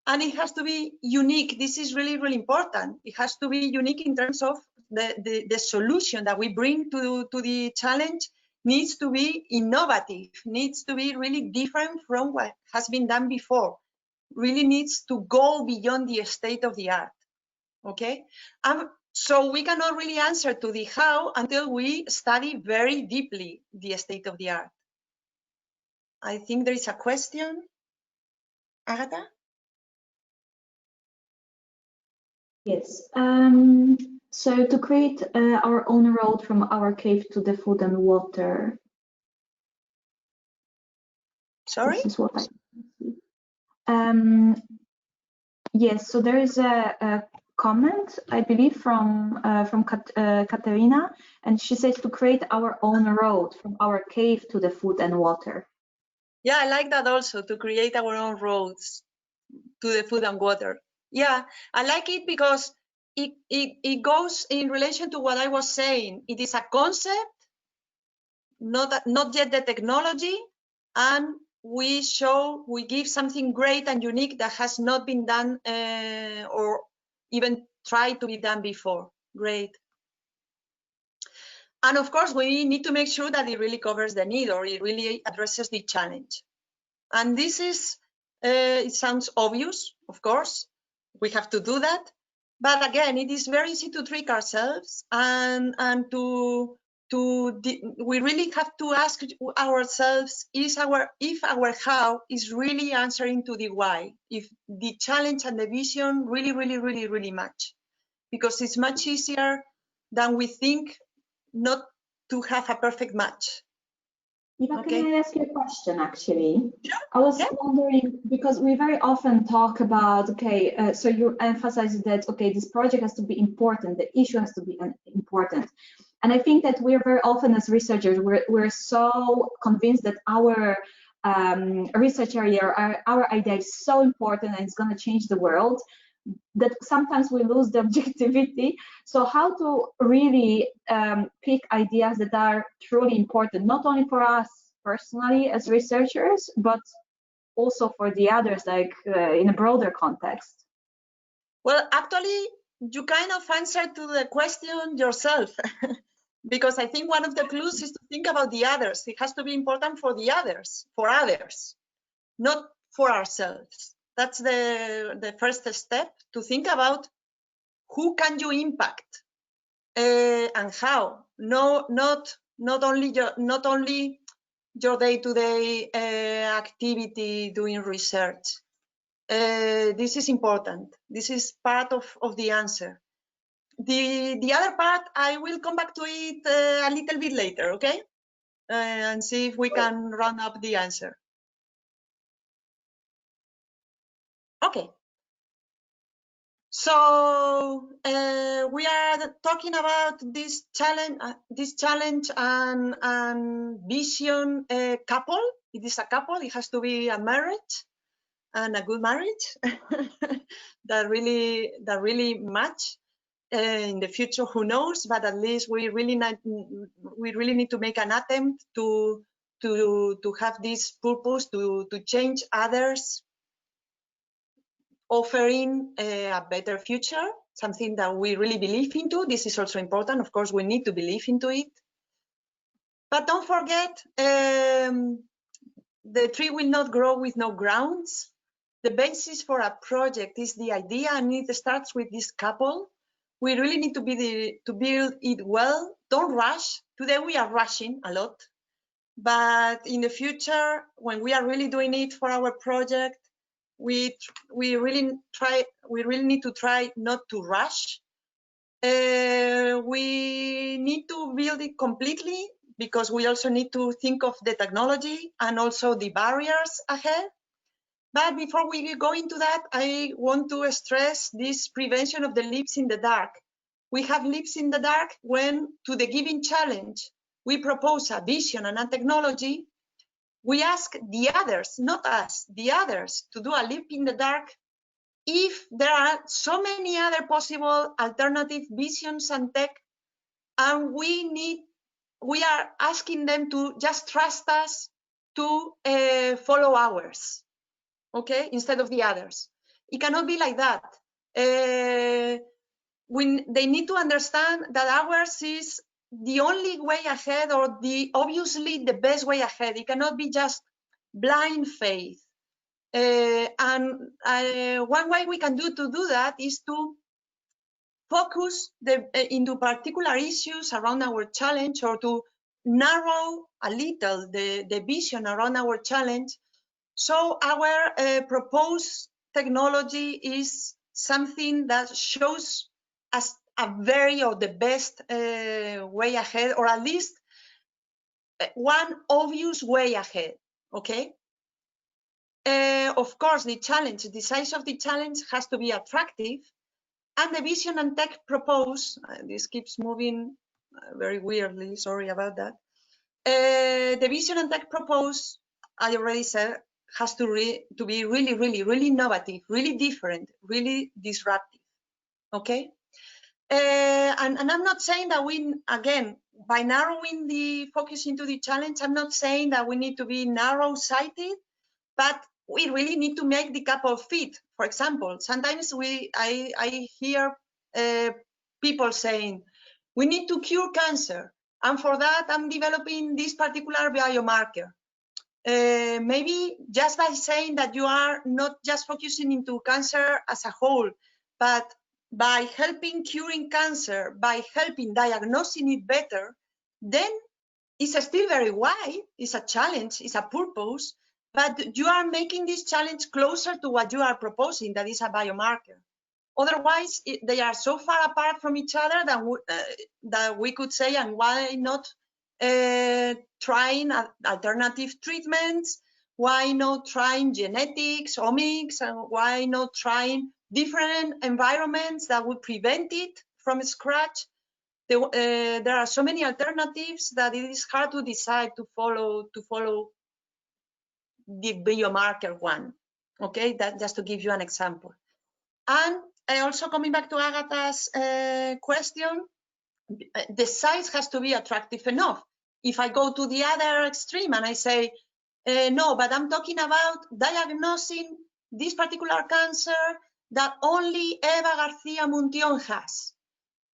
and it has to be unique. This is really, really important. It has to be unique in terms of the solution that we bring to the challenge needs to be innovative, needs to be really different from what has been done before, really needs to go beyond the state of the art, okay? So we cannot really answer to the how until we study very deeply the state of the art. I think there is a question. Agatha? Yes. So to create our own road from our cave to the food and water. Sorry? This is what I see. Yes, so there is a comment, I believe, from Katerina, and she says to create our own road from our cave to the food and water. Yeah, I like that also, to create our own roads to the food and water. Yeah, I like it because it goes in relation to what I was saying. It is a concept, not yet the technology, and we give something great and unique that has not been done or even tried to be done before. Great. And of course, we need to make sure that it really covers the need or it really addresses the challenge. And this is, it sounds obvious, of course, we have to do that. But again, it is very easy to trick ourselves and we really have to ask ourselves if our how is really answering to the why, if the challenge and the vision really match, because it's much easier than we think not to have a perfect match. Eva, Okay. can I ask you a question, actually? Sure. I was Yeah. wondering, because we very often talk about, okay, so you emphasize that, okay, this project has to be important, the issue has to be important. And I think that we're very often as researchers, we're so convinced that our research area, our idea is so important and it's going to change the world, that sometimes we lose the objectivity. So how to really pick ideas that are truly important, not only for us personally as researchers, but also for the others, like in a broader context? Well, actually, you kind of answered to the question yourself, because I think one of the clues is to think about the others. It has to be important for the others, not for ourselves. That's the first step, to think about who can you impact and how. No, not only your day-to-day activity doing research. This is important. This is part of the answer. The other part, I will come back to it a little bit later, okay? And see if we can round up the answer. Okay. So we are talking about this challenge and vision couple. It is a couple. It has to be a marriage, and a good marriage that really match. In the future, who knows? But at least we really need to make an attempt to have this purpose to change others, offering a better future, something that we really believe into. This is also important. Of course, we need to believe into it. But don't forget, the tree will not grow with no grounds. The basis for a project is the idea, and it starts with this couple. We really need to build it well. Don't rush. Today we are rushing a lot, but in the future, when we are really doing it for our project, we really need to try not to rush. We need to build it completely, because we also need to think of the technology and also the barriers ahead. But before we go into that, I want to stress this prevention of the leaps in the dark. We have leaps in the dark when, to the given challenge, we propose a vision and a technology. We ask the others, not us, the others, to do a leap in the dark if there are so many other possible alternative visions and tech, and we are asking them to just trust us to follow ours. Okay, instead of the others. It cannot be like that. When they need to understand that ours is the only way ahead, or obviously the best way ahead. It cannot be just blind faith. And one way we can do that is to focus into particular issues around our challenge, or to narrow a little the vision around our challenge. So our proposed technology is something that shows us the best way ahead, or at least one obvious way ahead, okay? Of course, the size of the challenge has to be attractive, and the vision and tech proposed, this keeps moving very weirdly, sorry about that. The vision and tech proposed, I already said, has to be really innovative, really different, really disruptive, okay? And I'm not saying that again, by narrowing the focus into the challenge, I'm not saying that we need to be narrow-sighted, but we really need to make the couple fit. For example, sometimes I hear people saying, we need to cure cancer. And for that, I'm developing this particular biomarker. Maybe just by saying that you are not just focusing into cancer as a whole, but by helping curing cancer, by helping diagnosing it better, then it's still very wide, it's a challenge, it's a purpose, but you are making this challenge closer to what you are proposing, that is a biomarker. Otherwise, they are so far apart from each other that we could say, and why not trying alternative treatments? Why not trying genetics, omics, and why not trying different environments that would prevent it from scratch? There are so many alternatives that it is hard to decide to follow the biomarker one. Okay, that just to give you an example. And also coming back to Agatha's question, the size has to be attractive enough. If I go to the other extreme and I say, no, but I'm talking about diagnosing this particular cancer that only Eva Garcia-Muntión has.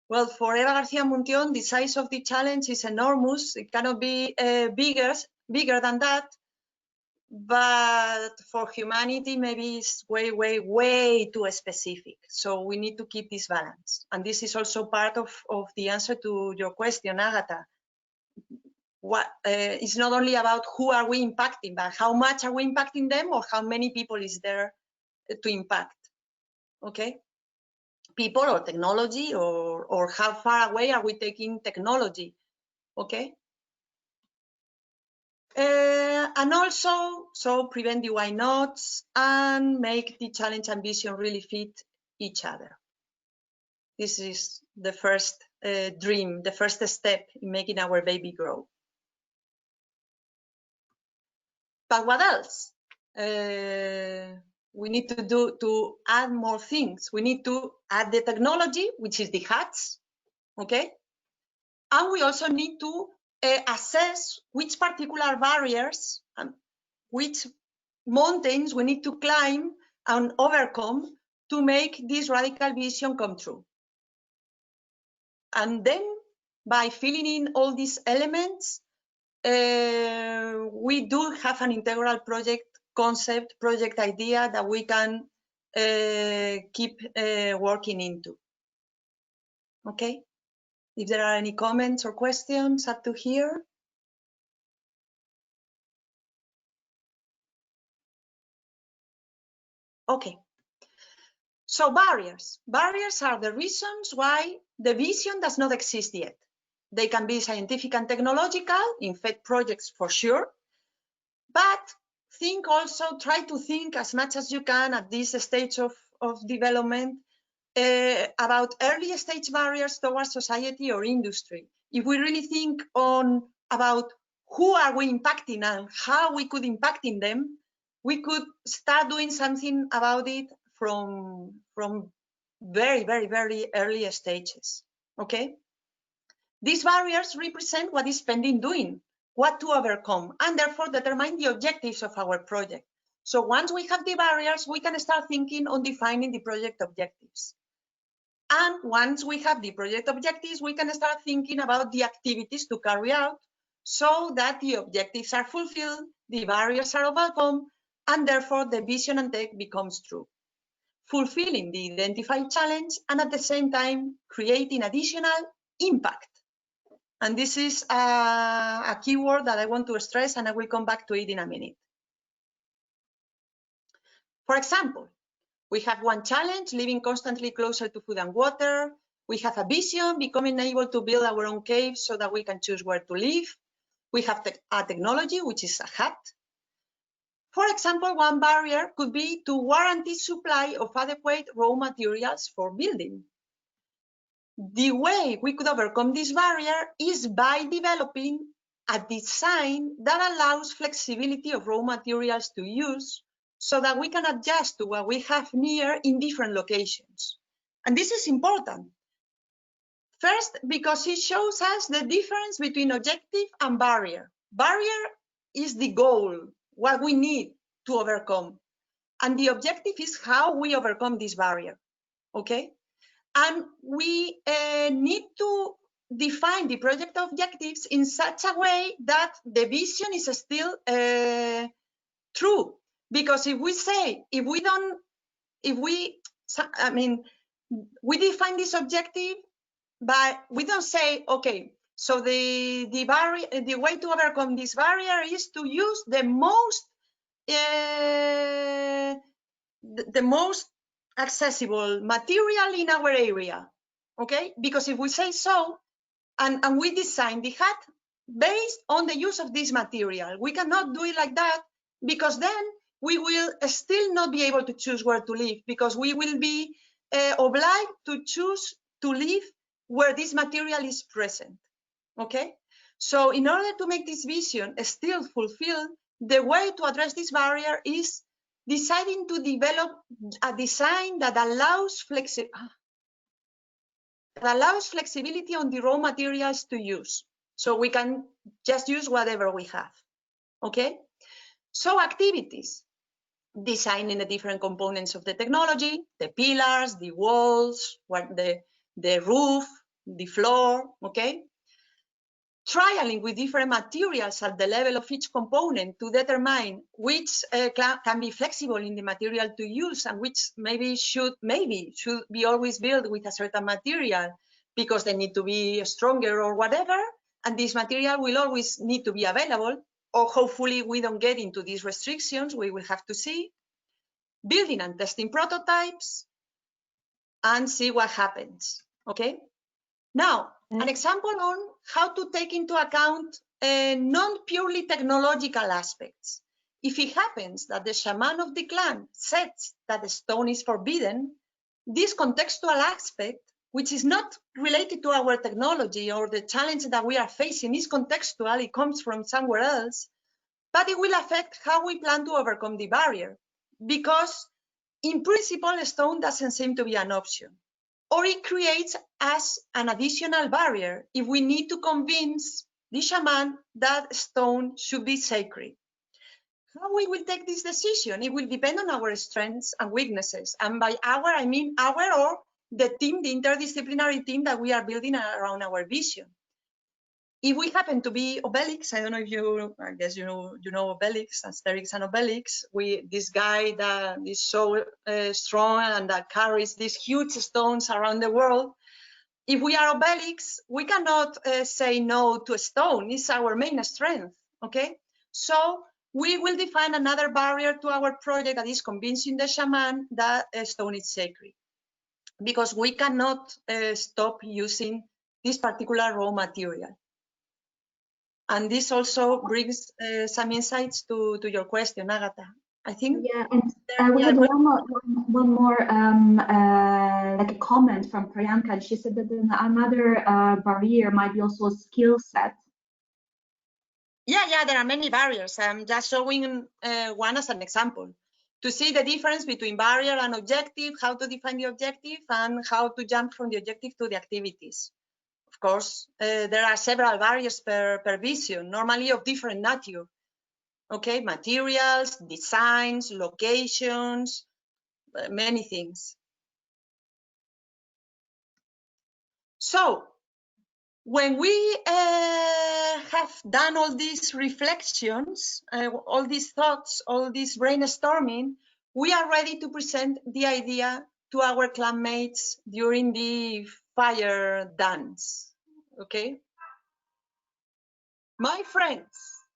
Well, for Eva Garcia-Muntión, the size of the challenge is enormous. It cannot be bigger than that. But for humanity, maybe it's way, way, way too specific. So we need to keep this balance. And this is also part of the answer to your question, Agatha. It's not only about who are we impacting, but how much are we impacting them, or how many people is there to impact, okay? People or technology, or how far away are we taking technology, okay? And also, so prevent the why nots and make the challenge and vision really fit each other. This is the first dream, the first step in making our baby grow. But what else? We need to do to add more things. We need to add the technology, which is the hats, okay? And we also need to assess which particular barriers and which mountains we need to climb and overcome to make this radical vision come true. And then by filling in all these elements, we do have an integral project concept, project idea that we can keep working into. Okay, if there are any comments or questions up to here. Okay, so barriers. Barriers are the reasons why the vision does not exist yet. They can be scientific and technological, in fact, projects for sure, but try to think as much as you can at this stage of development about early stage barriers towards society or industry. If we really think about who are we impacting and how we could impact in them, we could start doing something about it from very, very, very early stages, okay? These barriers represent what is pending doing, what to overcome, and therefore determine the objectives of our project. So once we have the barriers, we can start thinking on defining the project objectives. And once we have the project objectives, we can start thinking about the activities to carry out so that the objectives are fulfilled, the barriers are overcome, and therefore the vision and tech becomes true, fulfilling the identified challenge and at the same time creating additional impact. And this is a keyword that I want to stress, and I will come back to it in a minute. For example, we have one challenge, living constantly closer to food and water. We have a vision, becoming able to build our own caves so that we can choose where to live. We have a technology, which is a hat. For example, one barrier could be to guarantee supply of adequate raw materials for building. The way we could overcome this barrier is by developing a design that allows flexibility of raw materials to use so that we can adjust to what we have near in different locations. And this is important. First, because it shows us the difference between objective and barrier. Barrier is the goal, what we need to overcome. And the objective is how we overcome this barrier, okay? And we need to define the project objectives in such a way that the vision is still true. Because if we say, we define this objective, but we don't say, okay, so the way to overcome this barrier is to use the most accessible material in our area, okay? Because if we say so, and we design the hut based on the use of this material, we cannot do it like that, because then we will still not be able to choose where to live, because we will be obliged to choose to live where this material is present, okay? So in order to make this vision still fulfilled, the way to address this barrier is deciding to develop a design that allows flexibility on the raw materials to use. So we can just use whatever we have, okay? So activities, designing the different components of the technology, the pillars, the walls, the roof, the floor, okay? Trialing with different materials at the level of each component to determine which can be flexible in the material to use, and which maybe should be always built with a certain material because they need to be stronger or whatever, and this material will always need to be available, or hopefully we don't get into these restrictions, we will have to see. Building and testing prototypes and see what happens, okay? Now, an example on how to take into account non-purely technological aspects. If it happens that the shaman of the clan says that the stone is forbidden, this contextual aspect, which is not related to our technology or the challenge that we are facing, is contextual, it comes from somewhere else, but it will affect how we plan to overcome the barrier, because in principle, a stone doesn't seem to be an option, or it creates as an additional barrier if we need to convince the shaman that stone should be sacred. How we will take this decision, it will depend on our strengths and weaknesses. And by our, I mean our or the team, the interdisciplinary team that we are building around our vision. If we happen to be Obelix, I don't know if I guess you know Obelix, Asterix and Obelix. This guy that is so strong and that carries these huge stones around the world. If we are Obelix, we cannot say no to a stone. It's our main strength, okay? So we will define another barrier to our project that is convincing the shaman that a stone is sacred, because we cannot stop using this particular raw material. And this also brings some insights to your question, Agatha. I think. Yeah, and we had one more like a comment from Priyanka, and she said that another barrier might be also a skill set. Yeah, there are many barriers. I'm just showing one as an example to see the difference between barrier and objective, how to define the objective, and how to jump from the objective to the activities. Of course, there are several barriers per vision, normally of different nature. Okay, materials, designs, locations, many things. So, when we have done all these reflections, all these thoughts, all this brainstorming, we are ready to present the idea to our clanmates during the fire dance, okay? My friends,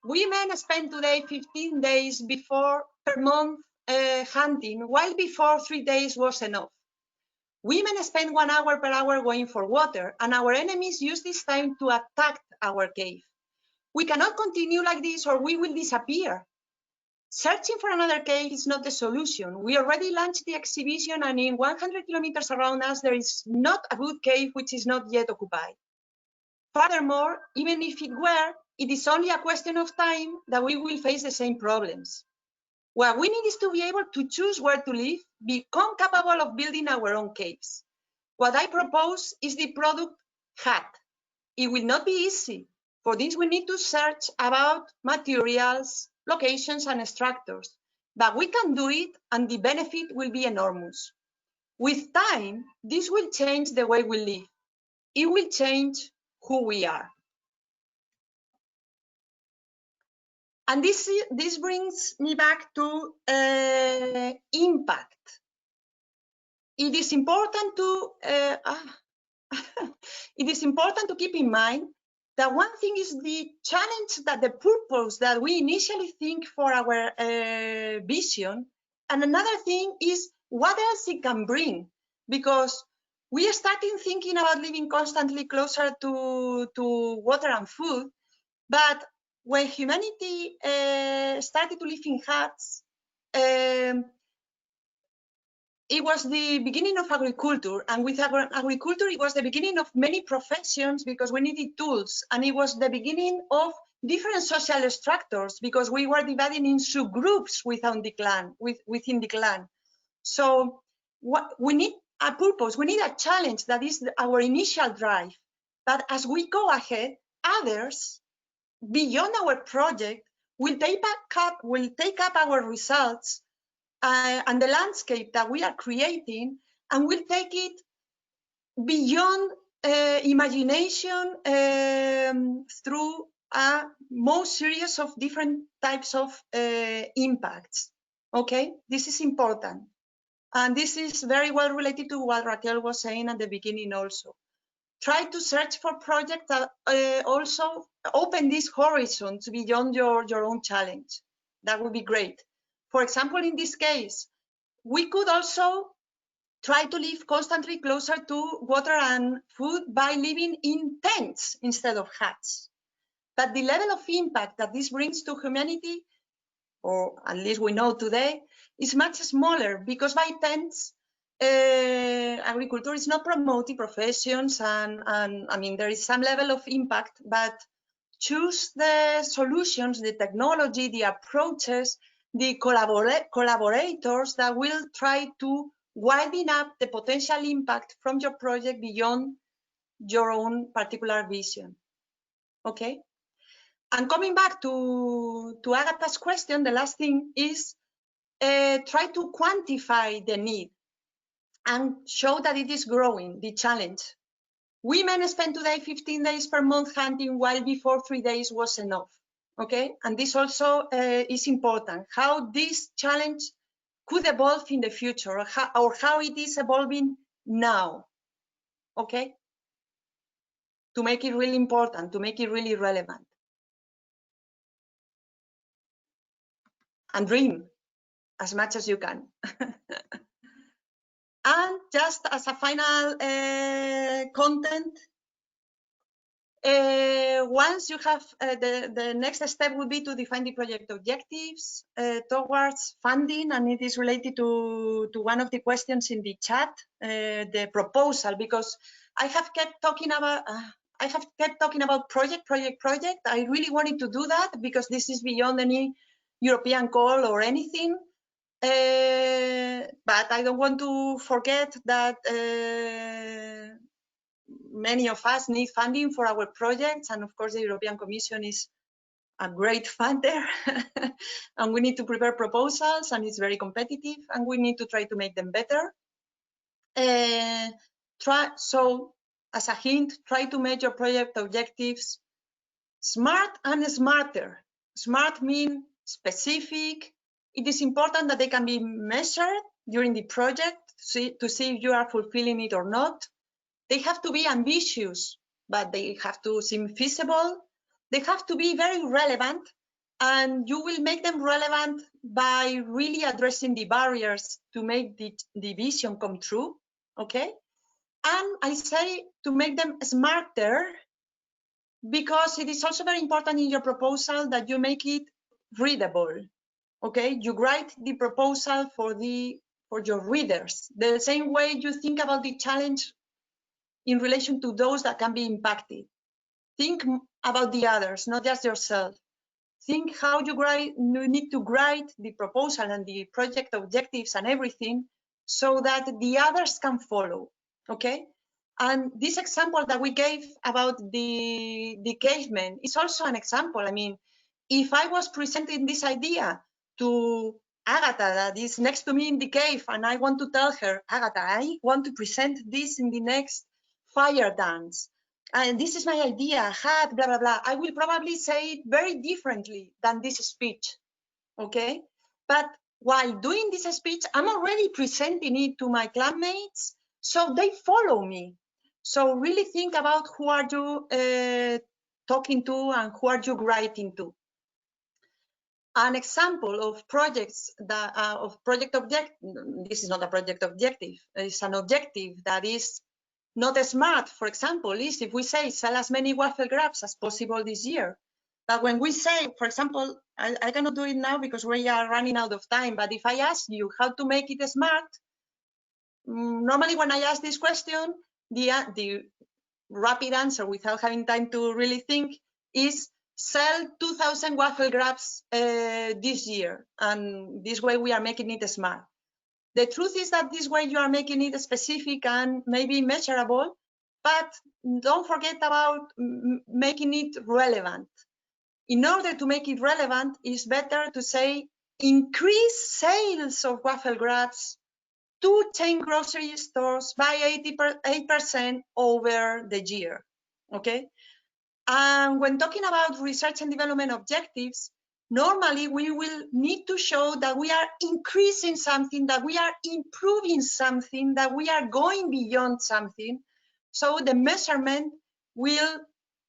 women spend today 15 days per month hunting, while before 3 days was enough. Women spend 1 hour per hour going for water, and our enemies use this time to attack our cave. We cannot continue like this or we will disappear. Searching for another cave is not the solution. We already launched the exhibition, and in 100 kilometers around us, there is not a good cave which is not yet occupied. Furthermore, even if it were, it is only a question of time that we will face the same problems. What we need is to be able to choose where to live, become capable of building our own caves. What I propose is the product hut. It will not be easy. For this, we need to search about materials, locations, and structures. But we can do it, and the benefit will be enormous. With time, this will change the way we live. It will change who we are. And this brings me back to impact. It is important to it is important to keep in mind that one thing is the challenge, that the purpose that we initially think for our vision, and another thing is what else it can bring, because we are starting thinking about living constantly closer to water and food, but when humanity started to live in huts, it was the beginning of agriculture, and with agriculture, it was the beginning of many professions because we needed tools, and it was the beginning of different social structures because we were dividing into groups within the clan. So we need a purpose, we need a challenge that is our initial drive. But as we go ahead, others beyond our project will take up our results and the landscape that we are creating, and will take it beyond imagination through a more series of different types of impacts. Okay, this is important. And this is very well related to what Raquel was saying at the beginning also. Try to search for projects that also open these horizons beyond your own challenge. That would be great. For example, in this case, we could also try to live constantly closer to water and food by living in tents instead of huts. But the level of impact that this brings to humanity, or at least we know today, is much smaller, because by tents, agriculture is not promoting professions, and I mean, there is some level of impact, but choose the solutions, the technology, the approaches, the collaborators that will try to widen up the potential impact from your project beyond your own particular vision. Okay? And coming back to Agatha's question, the last thing is try to quantify the need and show that it is growing, the challenge. Women spend today 15 days per month hunting, while before 3 days was enough. Okay, and this also is important, how this challenge could evolve in the future, or how it is evolving now. Okay, to make it really important, to make it really relevant. And dream as much as you can. And just as a final content, once you have the next step would be to define the project objectives towards funding, and it is related to one of the questions in the chat, the proposal, because I have kept talking about project. I really wanted to do that because this is beyond any European call or anything. But I don't want to forget that many of us need funding for our projects, and of course the European Commission is a great funder and we need to prepare proposals, and it's very competitive, and we need to try to make them better. So as a hint, try to make your project objectives smart and smarter. Smart means specific. It is important that they can be measured during the project to see if you are fulfilling it or not. They have to be ambitious, but they have to seem feasible. They have to be very relevant, and you will make them relevant by really addressing the barriers to make the vision come true, okay? And I say to make them smarter, because it is also very important in your proposal that you make it readable, okay? You write the proposal for your readers, the same way you think about the challenge in relation to those that can be impacted. Think about the others, not just yourself. Think how you need to write the proposal and the project objectives and everything so that the others can follow, okay? And this example that we gave about the cavemen is also an example. I mean, if I was presenting this idea to Agatha, that is next to me in the cave, and I want to tell her, Agatha, I want to present this in the next fire dance. and this is my idea, hat, blah, blah, blah. I will probably say it very differently than this speech, okay? But while doing this speech, I'm already presenting it to my classmates, so they follow me. So really think about who are you talking to and who are you writing to. An example of projects that this is not a project objective, it's an objective that is not smart, for example, is if we say sell as many waffle grabs as possible this year. But when we say, for example, I cannot do it now because we are running out of time, but if I ask you how to make it smart, normally when I ask this question, the rapid answer without having time to really think is sell 2,000 waffle grabs this year. And this way we are making it smart. The truth is that this way you are making it specific and maybe measurable, but don't forget about making it relevant. In order to make it relevant, it's better to say increase sales of waffle grabs to chain grocery stores by 8% over the year, okay? And when talking about research and development objectives, normally we will need to show that we are increasing something, that we are improving something, that we are going beyond something. So the measurement will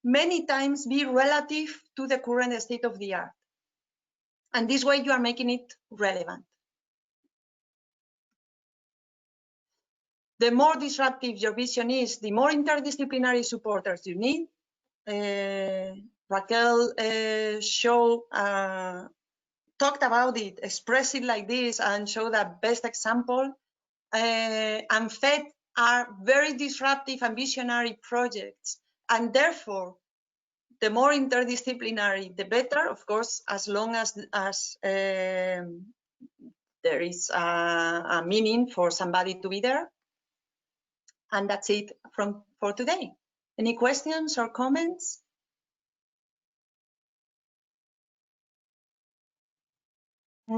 many times be relative to the current state of the art. And this way you are making it relevant. The more disruptive your vision is, the more interdisciplinary supporters you need. Raquel talked about it, expressed it like this, and showed the best example. And FET are very disruptive and visionary projects, and therefore, the more interdisciplinary, the better. Of course, as long as there is a meaning for somebody to be there. And that's it for today. Any questions or comments?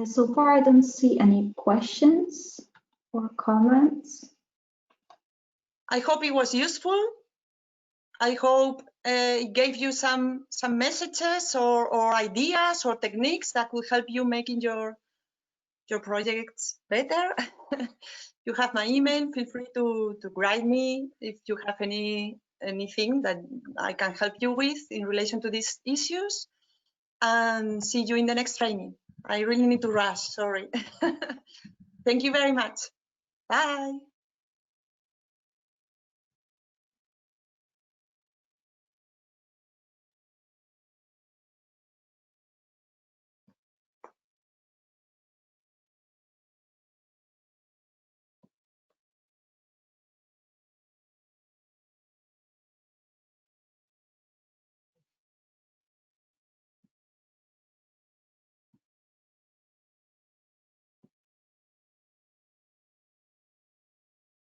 So far, I don't see any questions or comments. I hope it was useful. I hope it gave you some messages or ideas or techniques that will help you making your projects better. You have my email. Feel free to write me if you have anything that I can help you with in relation to these issues. And see you in the next training. I really need to rush, sorry. Thank you very much. Bye.